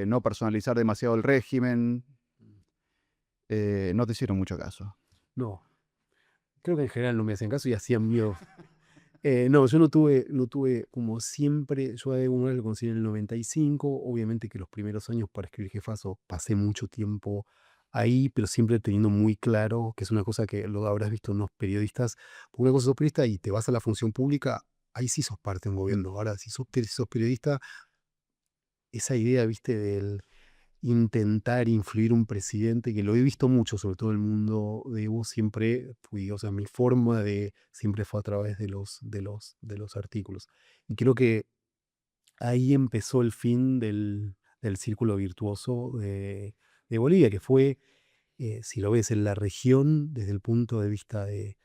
no personalizar demasiado el régimen. No te hicieron mucho caso. No, creo que en general no me hacían caso y hacían miedo. No, yo no tuve como siempre, yo a Evo Morales lo conocí en el 95, obviamente que los primeros años para escribir Jefazo pasé mucho tiempo ahí, pero siempre teniendo muy claro, que es una cosa que lo habrás visto en unos periodistas, porque una cosa sos periodista y te vas a la función pública, ahí sí sos parte de un Mm. gobierno. Ahora, si sos periodista, esa idea, viste, del intentar influir un presidente, que lo he visto mucho, sobre todo en el mundo de Evo, siempre fui, o sea, mi forma de, siempre fue a través de los artículos. Y creo que ahí empezó el fin del círculo virtuoso de Bolivia, que fue, si lo ves en la región, desde el punto de vista de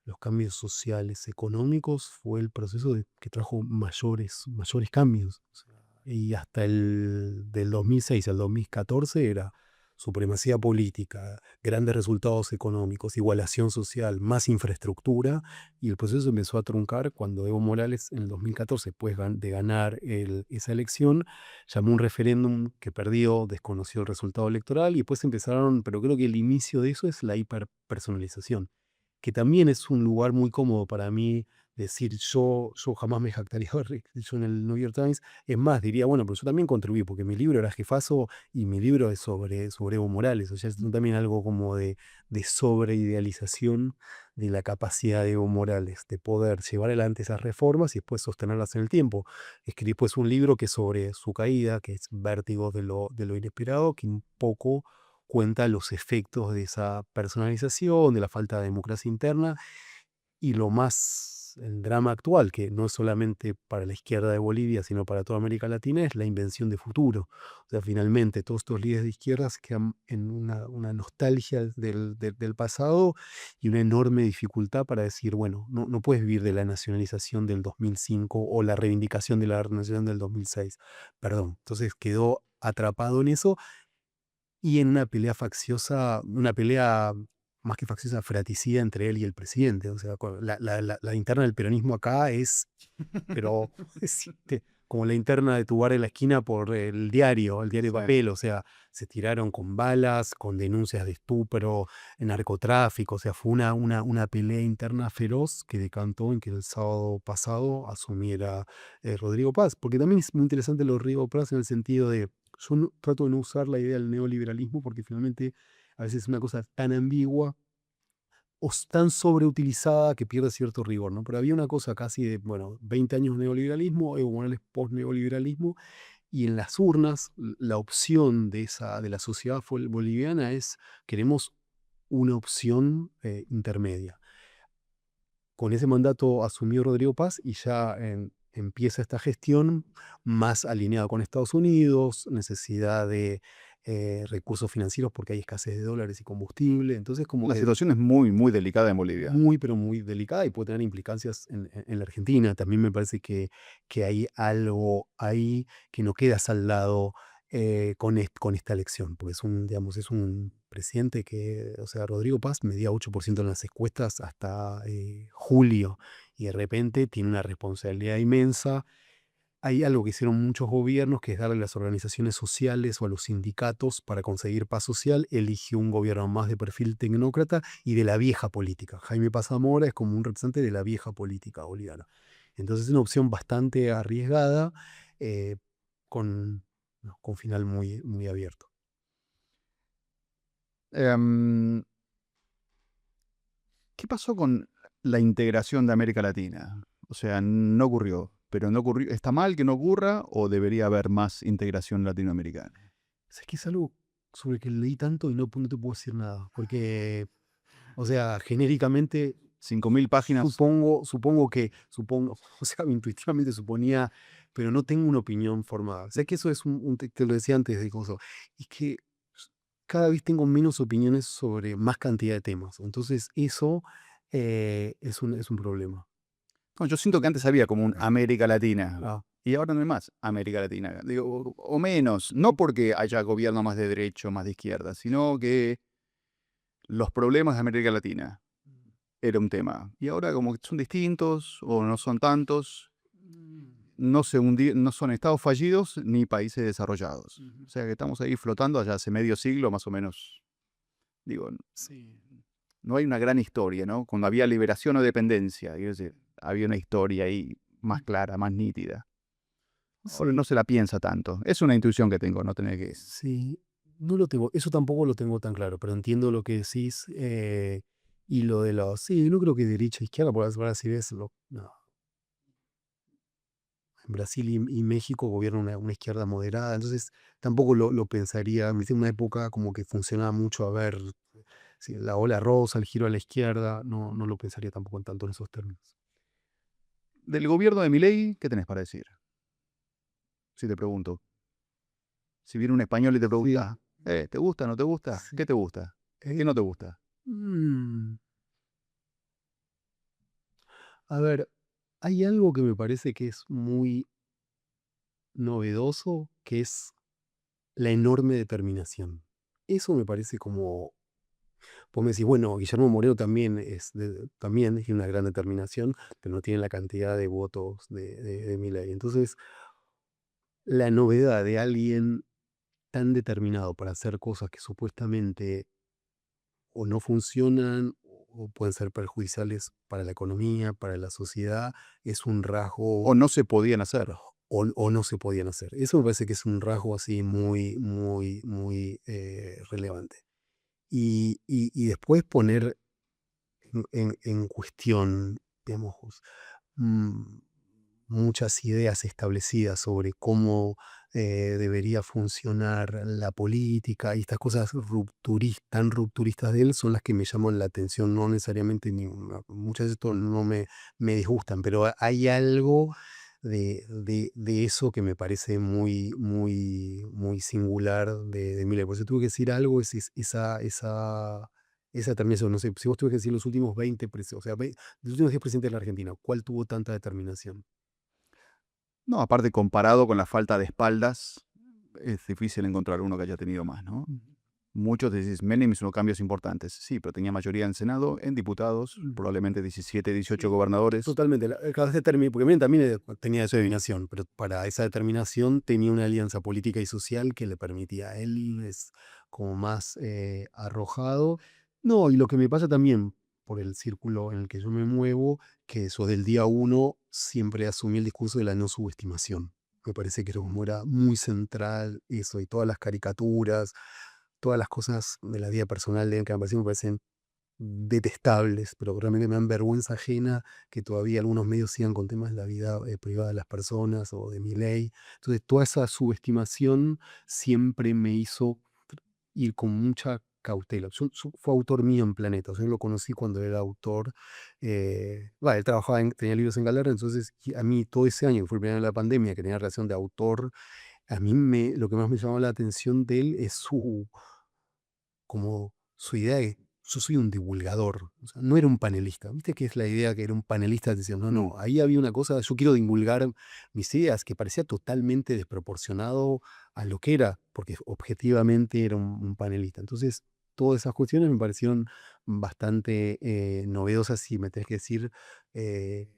los cambios sociales, económicos, fue el proceso que trajo mayores cambios. O sea, y hasta del 2006 al 2014 era supremacía política, grandes resultados económicos, igualación social, más infraestructura, y el proceso empezó a truncar cuando Evo Morales en el 2014, después de ganar esa elección, llamó un referéndum que perdió, desconoció el resultado electoral, y después empezaron, pero creo que el inicio de eso es la hiperpersonalización, que también es un lugar muy cómodo para mí decir, yo jamás me jactaría de haber escrito en el New York Times. Es más, diría, bueno, pero yo también contribuí, porque mi libro era Jefazo y mi libro es sobre Evo Morales. O sea, es también algo como de sobreidealización de la capacidad de Evo Morales de poder llevar adelante esas reformas y después sostenerlas en el tiempo. Escribí pues un libro que es sobre su caída, que es Vértigos de lo inesperado, que un poco cuenta los efectos de esa personalización, de la falta de democracia interna y el drama actual, que no es solamente para la izquierda de Bolivia, sino para toda América Latina, es la invención de futuro. O sea, finalmente todos estos líderes de izquierdas quedan en una nostalgia del pasado y una enorme dificultad para decir, bueno, no puedes vivir de la nacionalización del 2005 o la reivindicación de la nacionalización del 2006. Perdón. Entonces quedó atrapado en eso y en una pelea facciosa, una pelea más que facciosa, fratricida entre él y el presidente. O sea, la interna del peronismo acá es, pero como la interna de tu bar en la esquina por el diario de Sí. papel. O sea, se tiraron con balas, con denuncias de estupro, narcotráfico. O sea, fue una pelea interna feroz que decantó en que el sábado pasado asumiera Rodrigo Paz. Porque también es muy interesante lo de Rodrigo Paz en el sentido de, yo trato de no usar la idea del neoliberalismo porque finalmente a veces es una cosa tan ambigua o tan sobreutilizada que pierde cierto rigor, ¿no? Pero había una cosa casi de, bueno, 20 años de neoliberalismo, Evo Morales post-neoliberalismo, y en las urnas la opción de la sociedad boliviana es, queremos una opción intermedia. Con ese mandato asumió Rodrigo Paz y ya empieza esta gestión más alineada con Estados Unidos, necesidad de recursos financieros porque hay escasez de dólares y combustible. Entonces, como La que situación es muy, muy delicada en Bolivia. muy, pero muy delicada y puede tener implicancias en la Argentina. También me parece que hay algo ahí que no queda saldado con esta elección, porque digamos, es un presidente que, o sea, Rodrigo Paz medía 8% en las encuestas hasta julio y de repente tiene una responsabilidad inmensa. Hay algo que hicieron muchos gobiernos, que es darle a las organizaciones sociales o a los sindicatos para conseguir paz social. Eligió un gobierno más de perfil tecnócrata y de la vieja política. Jaime Paz Zamora es como un representante de la vieja política boliviana. Entonces es una opción bastante arriesgada, eh, con, no, con final muy, muy abierto. Em, ¿Qué pasó con la integración de América Latina? O sea, no ocurrió, pero no ocurrió. ¿Está mal que no ocurra o debería haber más integración latinoamericana? Es que es algo sobre que leí tanto y no te puedo decir nada, porque, o sea, genéricamente 5.000 páginas. supongo, o sea, intuitivamente suponía, pero no tengo una opinión formada. Sé que eso es te lo decía antes de cosas, y que cada vez tengo menos opiniones sobre más cantidad de temas. Entonces, eso es un problema. No, yo siento que antes había como un América Latina Ah, y ahora no hay más América Latina. Digo, o menos, no porque haya gobierno más de derecha o más de izquierda, sino que los problemas de América Latina era un tema. Y ahora como que son distintos o no son tantos, no son estados fallidos ni países desarrollados. O sea que estamos ahí flotando allá hace medio siglo más o menos. Digo, sí. no hay una gran historia, ¿no? Cuando había liberación o dependencia, quiero decir. había una historia ahí más clara, más nítida. Ahora Sí, no se la piensa tanto. Es una intuición que tengo, no tener que... sí, no lo tengo, eso tampoco lo tengo tan claro, pero entiendo lo que decís, y lo de los, sí, no creo que derecha, izquierda, por ahora si ves, no, en Brasil y México gobierna una izquierda moderada, entonces tampoco lo pensaría, viste, en una época como que funcionaba mucho, a ver, sí, la ola rosa, el giro a la izquierda, no lo pensaría tampoco en tanto en esos términos. Del gobierno de Milei, ¿qué tenés para decir? Si te pregunto. Si viene un español y te Sí, pregunta, ¿te gusta, no te gusta? sí. ¿Qué te gusta? Eh, ¿Qué no te gusta? mm, a ver, hay algo que me parece que es muy novedoso, que es la enorme determinación. Eso me parece como, vos me decís, bueno, Guillermo Moreno también también tiene una gran determinación, pero no tiene la cantidad de votos de Milei. Entonces, la novedad de alguien tan determinado para hacer cosas que supuestamente o no funcionan o pueden ser perjudiciales para la economía, para la sociedad, es un rasgo ¿O no se podían hacer? o no se podían hacer. Eso me parece que es un rasgo así muy, muy, muy relevante. Y después poner en cuestión, digamos, mm, muchas ideas establecidas sobre cómo debería funcionar la política y estas cosas tan rupturistas de él son las que me llaman la atención, no necesariamente, muchas de esto no me disgustan, pero hay algo de eso que me parece muy, muy, muy singular de Miller. Por eso tuve que decir algo, esa determinación, no sé, si vos tuvieras que decir los últimos 20, o sea, los últimos 10 presidentes de la Argentina, ¿cuál tuvo tanta determinación? No, aparte comparado con la falta de espaldas, es difícil encontrar uno que haya tenido más, ¿no? Mm, Muchos decís, Menem hizo cambios importantes. Sí, pero tenía mayoría en Senado, en diputados, mm. probablemente 17, 18 Sí, gobernadores. totalmente. Cada vez porque bien también tenía esa determinación, pero para esa determinación tenía una alianza política y social que le permitía a él es como más arrojado. No, y lo que me pasa también por el círculo en el que yo me muevo, que eso del día uno siempre asumí el discurso de la no subestimación. Me parece que como era muy central eso y todas las caricaturas, todas las cosas de la vida personal de él que me parecen detestables, pero realmente me dan vergüenza ajena que todavía algunos medios sigan con temas de la vida privada de las personas o de mi ley. Entonces, toda esa subestimación siempre me hizo ir con mucha cautela. Fue autor mío en Planeta, o sea, yo lo conocí cuando era autor. Él trabajaba, tenía libros en Galera, entonces a mí todo ese año, que fue el primer año de la pandemia, que tenía relación de autor, a mí lo que más me llamó la atención de él es como su idea de yo soy un divulgador, o sea, no era un panelista. ¿Viste qué es la idea que era un panelista? Decían, no, Mm. no, ahí había una cosa, yo quiero divulgar mis ideas, que parecía totalmente desproporcionado a lo que era, porque objetivamente era un panelista. Entonces, todas esas cuestiones me parecieron bastante novedosas y me tenés que decir eh,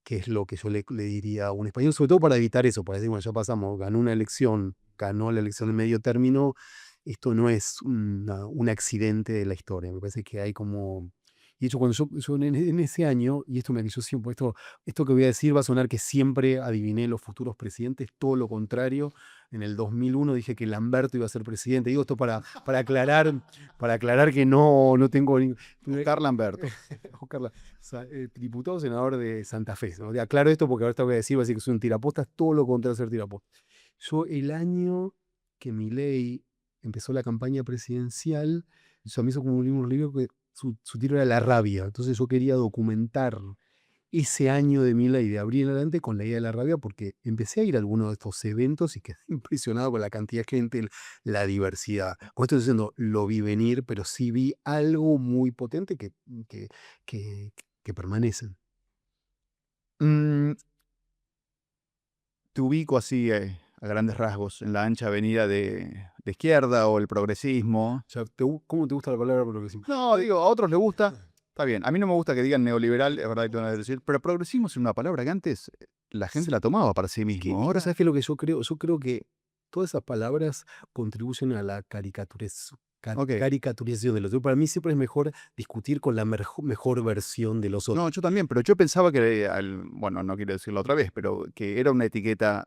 qué es lo que yo le diría a un español, sobre todo para evitar eso, para decir, bueno, ya pasamos, ganó una elección, ganó la elección de medio término, esto no es un accidente de la historia, me parece que hay como... Y de hecho, cuando yo en ese año, y esto me yo siempre, esto que voy a decir va a sonar que siempre adiviné los futuros presidentes, todo lo contrario. En el 2001 dije que Lamberto iba a ser presidente. Digo esto para aclarar que no tengo... Oscar Lamberto. Oscar diputado senador de Santa Fe, ¿no? Aclaro esto porque ahora te voy a decir, va a decir que soy un tirapostas, todo lo contrario de ser tirapostas. Yo el año que Milei empezó la campaña presidencial, yo me hizo como un libro que su tiro era La rabia. Entonces yo quería documentar ese año de Milei de abril en adelante con la idea de la rabia porque empecé a ir a algunos de estos eventos y quedé impresionado con la cantidad de gente, la diversidad. Como estoy diciendo, lo vi venir, pero sí vi algo muy potente que, que, que permanecen. Mm, te ubico así a grandes rasgos en la ancha avenida de izquierda o el progresismo. O sea, ¿cómo te gusta la palabra progresismo? No, digo, a otros les gusta. Está bien. A mí no me gusta que digan neoliberal, es verdad que te van a decir, pero progresismo es una palabra que antes la gente la tomaba para sí mismo. Ahora, ¿Sabes qué es lo que yo creo? Yo creo que todas esas palabras contribuyen a la caricaturez Ok. caricaturización de los otros. Para mí siempre es mejor discutir con la mejor versión de los otros. No, yo también, pero yo pensaba que, bueno, no quiero decirlo otra vez, pero que era una etiqueta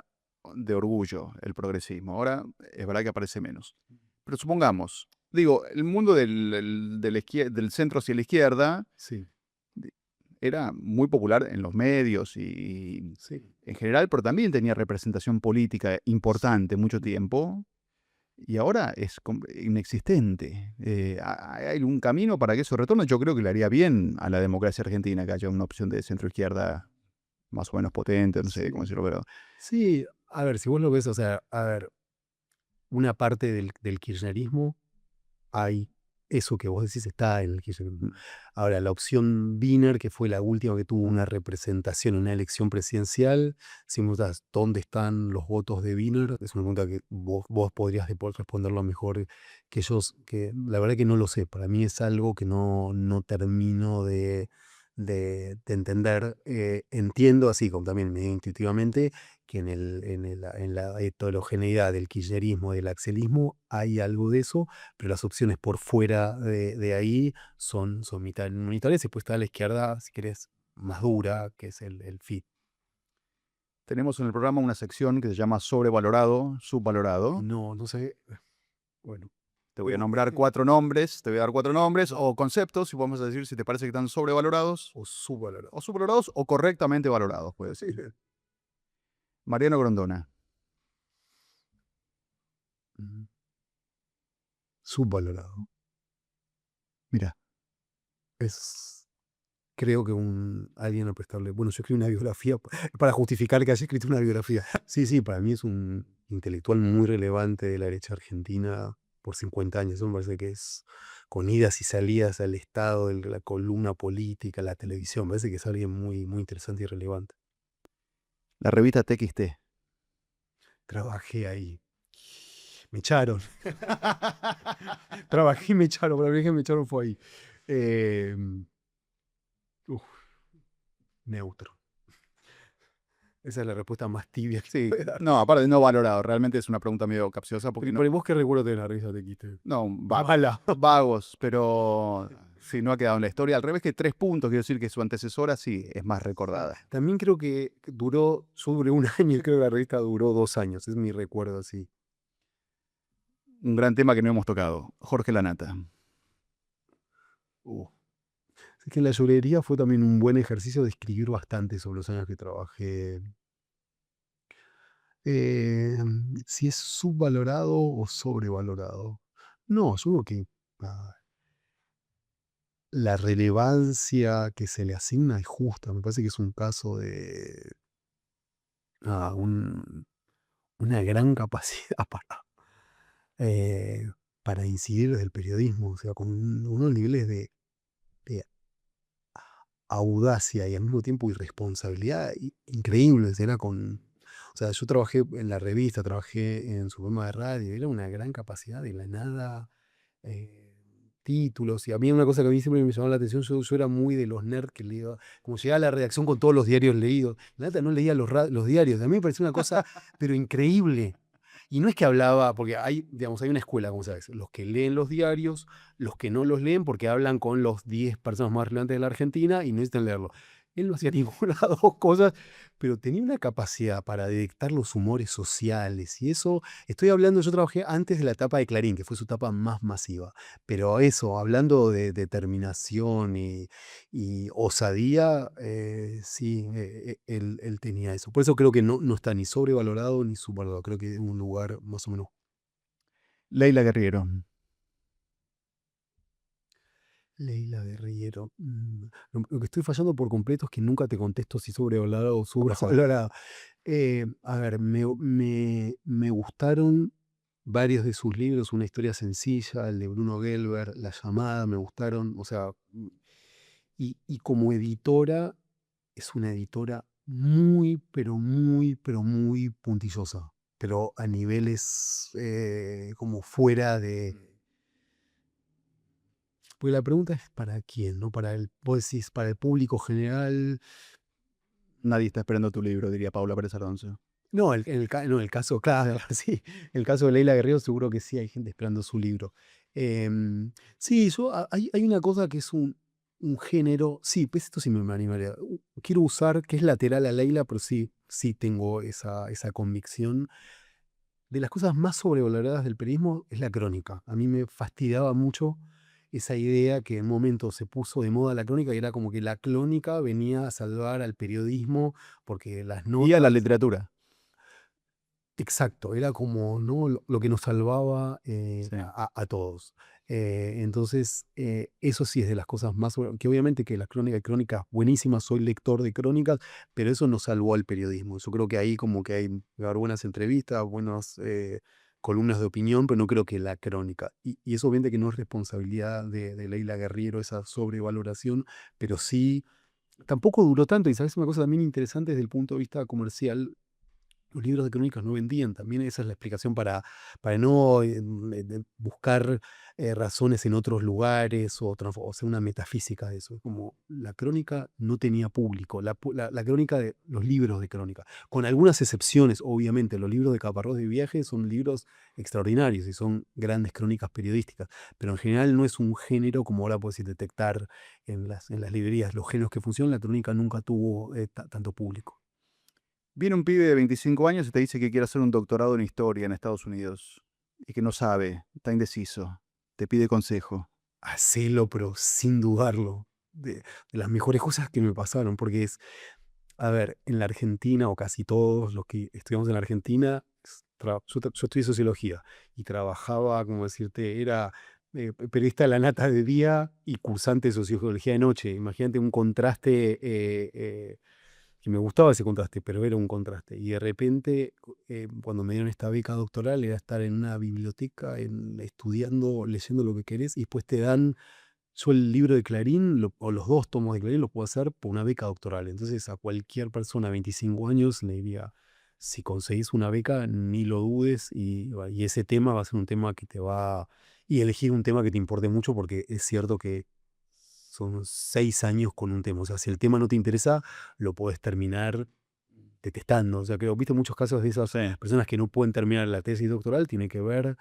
de orgullo el progresismo. Ahora es verdad que aparece menos. Pero supongamos, digo, el mundo del centro hacia la izquierda Sí, era muy popular en los medios y sí. en general, pero también tenía representación política importante mucho tiempo. Y ahora es inexistente. ¿Hay algún camino para que eso retorne? Yo creo que le haría bien a la democracia argentina que haya una opción de centro-izquierda más o menos potente, no sé cómo Sí. decirlo, pero Sí, a ver, si vos lo ves, o sea, a ver, una parte del kirchnerismo hay eso que vos decís está en el kirchnerismo. mm, Ahora, la opción Wiener, que fue la última que tuvo una representación en una elección presidencial, si me preguntás dónde están los votos de Wiener, es una pregunta que vos podrías después responderlo mejor que ellos, que la verdad que no lo sé. Para mí es algo que no termino de entender. Entiendo así como también medio intuitivamente que en la heterogeneidad del kirchnerismo, del axelismo, hay algo de eso, pero las opciones por fuera de ahí son minoritarias. Y después está la izquierda, si querés, más dura, que es el FIT. tenemos en el programa una sección que se llama sobrevalorado, subvalorado. No sé, bueno, Te voy a nombrar cuatro nombres, te voy a dar cuatro nombres o conceptos y vamos a decir si te parece que están sobrevalorados o subvalorado. o subvalorados o correctamente valorados, puedes decir. Mariano Grondona. Mm, Subvalorado. Mira, Es, creo que alguien a prestarle. Bueno, yo escribí una biografía para justificar que haya escrito una biografía. Sí, sí, para mí es un intelectual muy relevante de la derecha argentina por 50 años. Eso me parece que es con idas y salidas al Estado, de la columna política, la televisión. Me parece que es alguien muy interesante y relevante. la revista TXT. Trabajé ahí. Me echaron. Trabajé y me echaron, pero la vez que me echaron fue ahí. Eh, uf, neutro. Esa es la respuesta más tibia que Sí, puede dar. no, aparte de no valorado, realmente es una pregunta medio capciosa porque no, Pero vos qué recuerdo tenés la risa te quiste. no, Mala. vagos, pero sí, no ha quedado en la historia. Al revés que 3 puntos, quiero decir que su antecesora sí es más recordada. También creo que duró, yo duré un año y creo que la revista duró 2 años. Es mi recuerdo así. Un gran tema que no hemos tocado. Jorge Lanata. Uh. Así que en la llorería fue también un buen ejercicio de escribir bastante sobre los años que trabajé. Eh, si es subvalorado o sobrevalorado. No, yo creo que ah, la relevancia que se le asigna es justa. Me parece que es un caso de ah, una gran capacidad eh, para incidir desde el periodismo, o sea, con unos niveles de audacia y al mismo tiempo irresponsabilidad increíbles. Era o sea, yo trabajé en la revista, trabajé en su programa de radio, era una gran capacidad de la nada, eh, títulos, y a mí una cosa que a mí siempre me llamó la atención, yo era muy de los nerds que leía, como llegaba a la redacción con todos los diarios leídos, la neta no leía los diarios, a mí me parecía una cosa, pero increíble. Y no es que hablaba, porque hay, digamos, hay una escuela, como sabes, los que leen los diarios, los que no los leen porque hablan con los 10 personas más relevantes de la Argentina y no necesitan leerlo. Él no hacía ninguna de las dos cosas, pero tenía una capacidad para detectar los humores sociales y eso, estoy hablando, yo trabajé antes de la etapa de Clarín, que fue su etapa más masiva, pero eso, hablando de determinación y osadía, sí, él tenía eso. Por eso creo que no está ni sobrevalorado ni subvalorado, creo que es un lugar más o menos. Leila Guerriero. Leila Guerriero. Lo que estoy fallando por completo es que nunca te contesto si sobrevalorado o subvalorado. A ver, me gustaron varios de sus libros, Una historia sencilla, el de Bruno Gelber, La llamada, me gustaron, o sea, y como editora, es una editora pero muy puntillosa, pero a niveles como fuera de. Porque la pregunta es para quién, ¿no? Vos decís, para el público general. Nadie está esperando tu libro, diría Paula Pérez Alonso. No, no, el caso, claro, sí, el caso de Leila Guerrero seguro que sí hay gente esperando su libro. Sí, hay una cosa que es un género, sí, pues esto sí me animaría. Quiero usar, que es lateral a Leila, pero sí, sí tengo esa convicción. De las cosas más sobrevaloradas del periodismo es la crónica. A mí me fastidiaba mucho esa idea que en un momento se puso de moda la crónica y era como que la crónica venía a salvar al periodismo porque las Y a la notas. literatura. Exacto, era como, ¿no? Lo que nos salvaba Sí. a todos. Entonces, eso sí es de las cosas más, que obviamente que las crónicas, hay crónicas buenísimas, soy lector de crónicas, pero eso nos salvó al periodismo. Yo creo que ahí como que hay buenas entrevistas, buenas columnas de opinión, pero no creo que la crónica. Y eso obviamente que no es responsabilidad de Leila Guerriero, esa sobrevaloración, pero sí, tampoco duró tanto. Y sabes una cosa también interesante desde el punto de vista comercial, los libros de crónicas no vendían. También esa es la explicación para no buscar razones en otros lugares o hacer una metafísica de eso. Como la crónica no tenía público, la crónica de los libros de crónica, con algunas excepciones, obviamente. Los libros de Caparrós de Viaje son libros extraordinarios y son grandes crónicas periodísticas, pero en general no es un género como ahora puedes detectar en las librerías. Los géneros que funcionan, la crónica nunca tuvo tanto público. Viene un pibe de 25 años y te dice que quiere hacer un doctorado en historia en Estados Unidos y que no sabe, está indeciso, te pide consejo. Hacelo, pero sin dudarlo. De las mejores cosas que me pasaron, porque es, a ver, en la Argentina, o casi todos los que estudiamos en la Argentina, yo estudié sociología y trabajaba, como decirte, era periodista de la nata de día y cursante de sociología de noche. Imagínate un contraste, que me gustaba ese contraste, pero era un contraste. Y de repente, cuando me dieron esta beca doctoral, era estar en una biblioteca, estudiando, leyendo lo que querés, y después te dan, yo el libro de Clarín, o los dos tomos de Clarín, los puedo hacer por una beca doctoral. Entonces a cualquier persona de 25 años le diría, si conseguís una beca, ni lo dudes, y ese tema va a ser un tema que te va, y elegir un tema que te importe mucho, porque es cierto que son 6 años con un tema. O sea, si el tema no te interesa, lo puedes terminar detestando. O sea, que viste muchos casos de esas Sí. personas que no pueden terminar la tesis doctoral, tiene que ver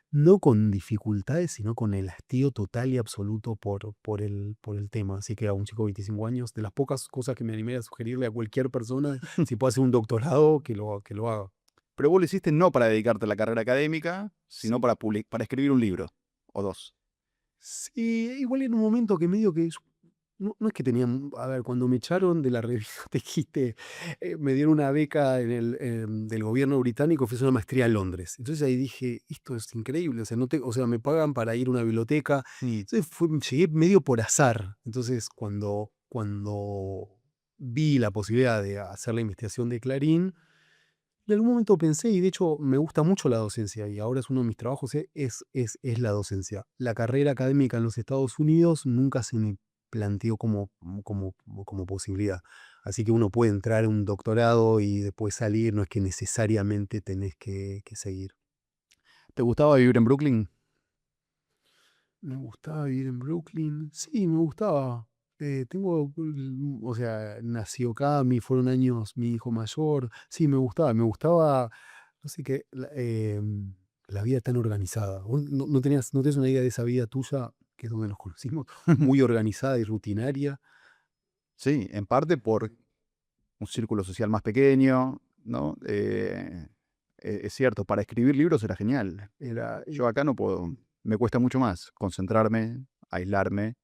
no con dificultades, sino con el hastío total y absoluto por el tema. Así que a un chico de 25 años, de las pocas cosas que me animé a sugerirle a cualquier persona, si puede hacer un doctorado, que lo haga. Pero vos lo hiciste no para dedicarte a la carrera académica, sino Sí. para escribir un libro o dos. Sí, igual en un momento que medio que no es que tenían, a ver, cuando me echaron de la revista Tejiste, me dieron una beca del gobierno británico, fui a hacer una maestría en Londres. Entonces ahí dije, esto es increíble, o sea, o sea, me pagan para ir a una biblioteca. Entonces llegué medio por azar. Entonces cuando vi la posibilidad de hacer la investigación de Clarín, en algún momento pensé, y de hecho me gusta mucho la docencia, y ahora es uno de mis trabajos, es la docencia. La carrera académica en los Estados Unidos nunca se me planteó como posibilidad. Así que uno puede entrar en un doctorado y después salir, no es que necesariamente tenés que seguir. ¿Te gustaba vivir en Brooklyn? Me gustaba vivir en Brooklyn. Sí, me gustaba. O sea, nació acá, fueron años mi hijo mayor. Sí, me gustaba, no sé qué, la vida tan organizada. ¿Vos no tenés una idea de esa vida tuya, que es donde nos conocimos, muy organizada y rutinaria? Sí, en parte por un círculo social más pequeño, ¿no? Es cierto, para escribir libros era genial. Era, Yo acá no puedo, me cuesta mucho más concentrarme, aislarme,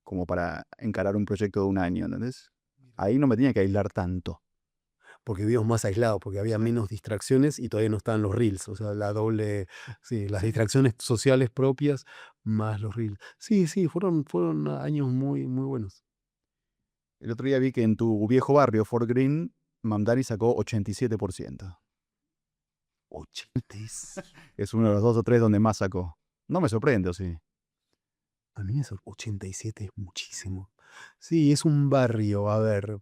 como para encarar un proyecto de un año, ¿entendés? Ahí no me tenía que aislar tanto. porque vivíamos más aislados, porque había Sí. menos distracciones y todavía no estaban los reels, o sea, sí, las Sí. distracciones sociales propias más los reels. Sí, sí, fueron años muy, muy buenos. El otro día vi que en tu viejo barrio, Fort Greene, Mamdani sacó 87%. 87. Es uno de los dos o tres donde más sacó. No me sorprende, ¿o sí? A mí eso, 87 es muchísimo. Sí, es un barrio, a ver,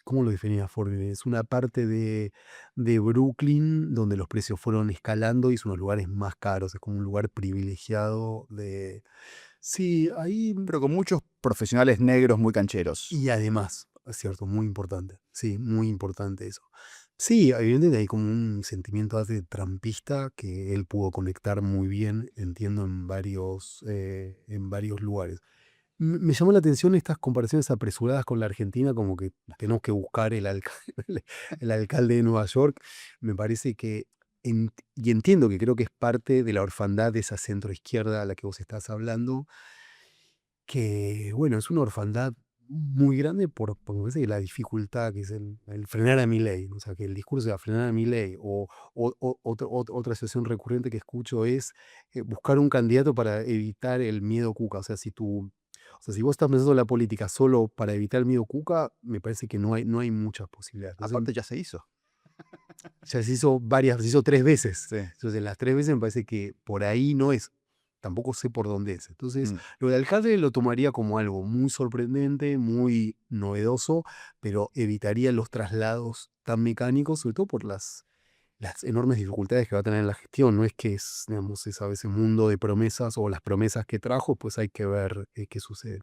¿cómo lo definía Fort Greene? Es una parte de Brooklyn donde los precios fueron escalando y es uno de los lugares más caros, es como un lugar privilegiado de. Sí, ahí. Pero con muchos profesionales negros muy cancheros. Y además, es cierto, muy importante, sí, muy importante eso. Sí, evidentemente hay como un sentimiento de trampista que él pudo conectar muy bien, entiendo, en varios lugares. Me llamó la atención estas comparaciones apresuradas con la Argentina, como que tenemos que buscar el alcalde de Nueva York. Me parece que, y entiendo que creo que es parte de la orfandad de esa centroizquierda a la que vos estás hablando, que, bueno, es una orfandad muy grande porque me parece que la dificultad que es el frenar a Milei, ¿no? O sea, que el discurso de frenar a Milei otra situación recurrente que escucho es buscar un candidato para evitar el miedo cuca. O sea, si vos estás pensando en la política solo para evitar el miedo cuca, me parece que no hay muchas posibilidades. Entonces, Aparte ya se hizo. ya se hizo 3 veces. Sí. Entonces, en las 3 veces me parece que por ahí no es. Tampoco sé por dónde es. Entonces, Mm. lo de alcalde lo tomaría como algo muy sorprendente, muy novedoso, pero evitaría los traslados tan mecánicos, sobre todo por las enormes dificultades que va a tener en la gestión. No es que es, digamos, es a veces mundo de promesas o las promesas que trajo, pues hay que ver qué sucede.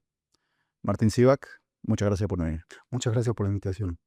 Martín Sivak, muchas gracias por venir. Muchas gracias por la invitación.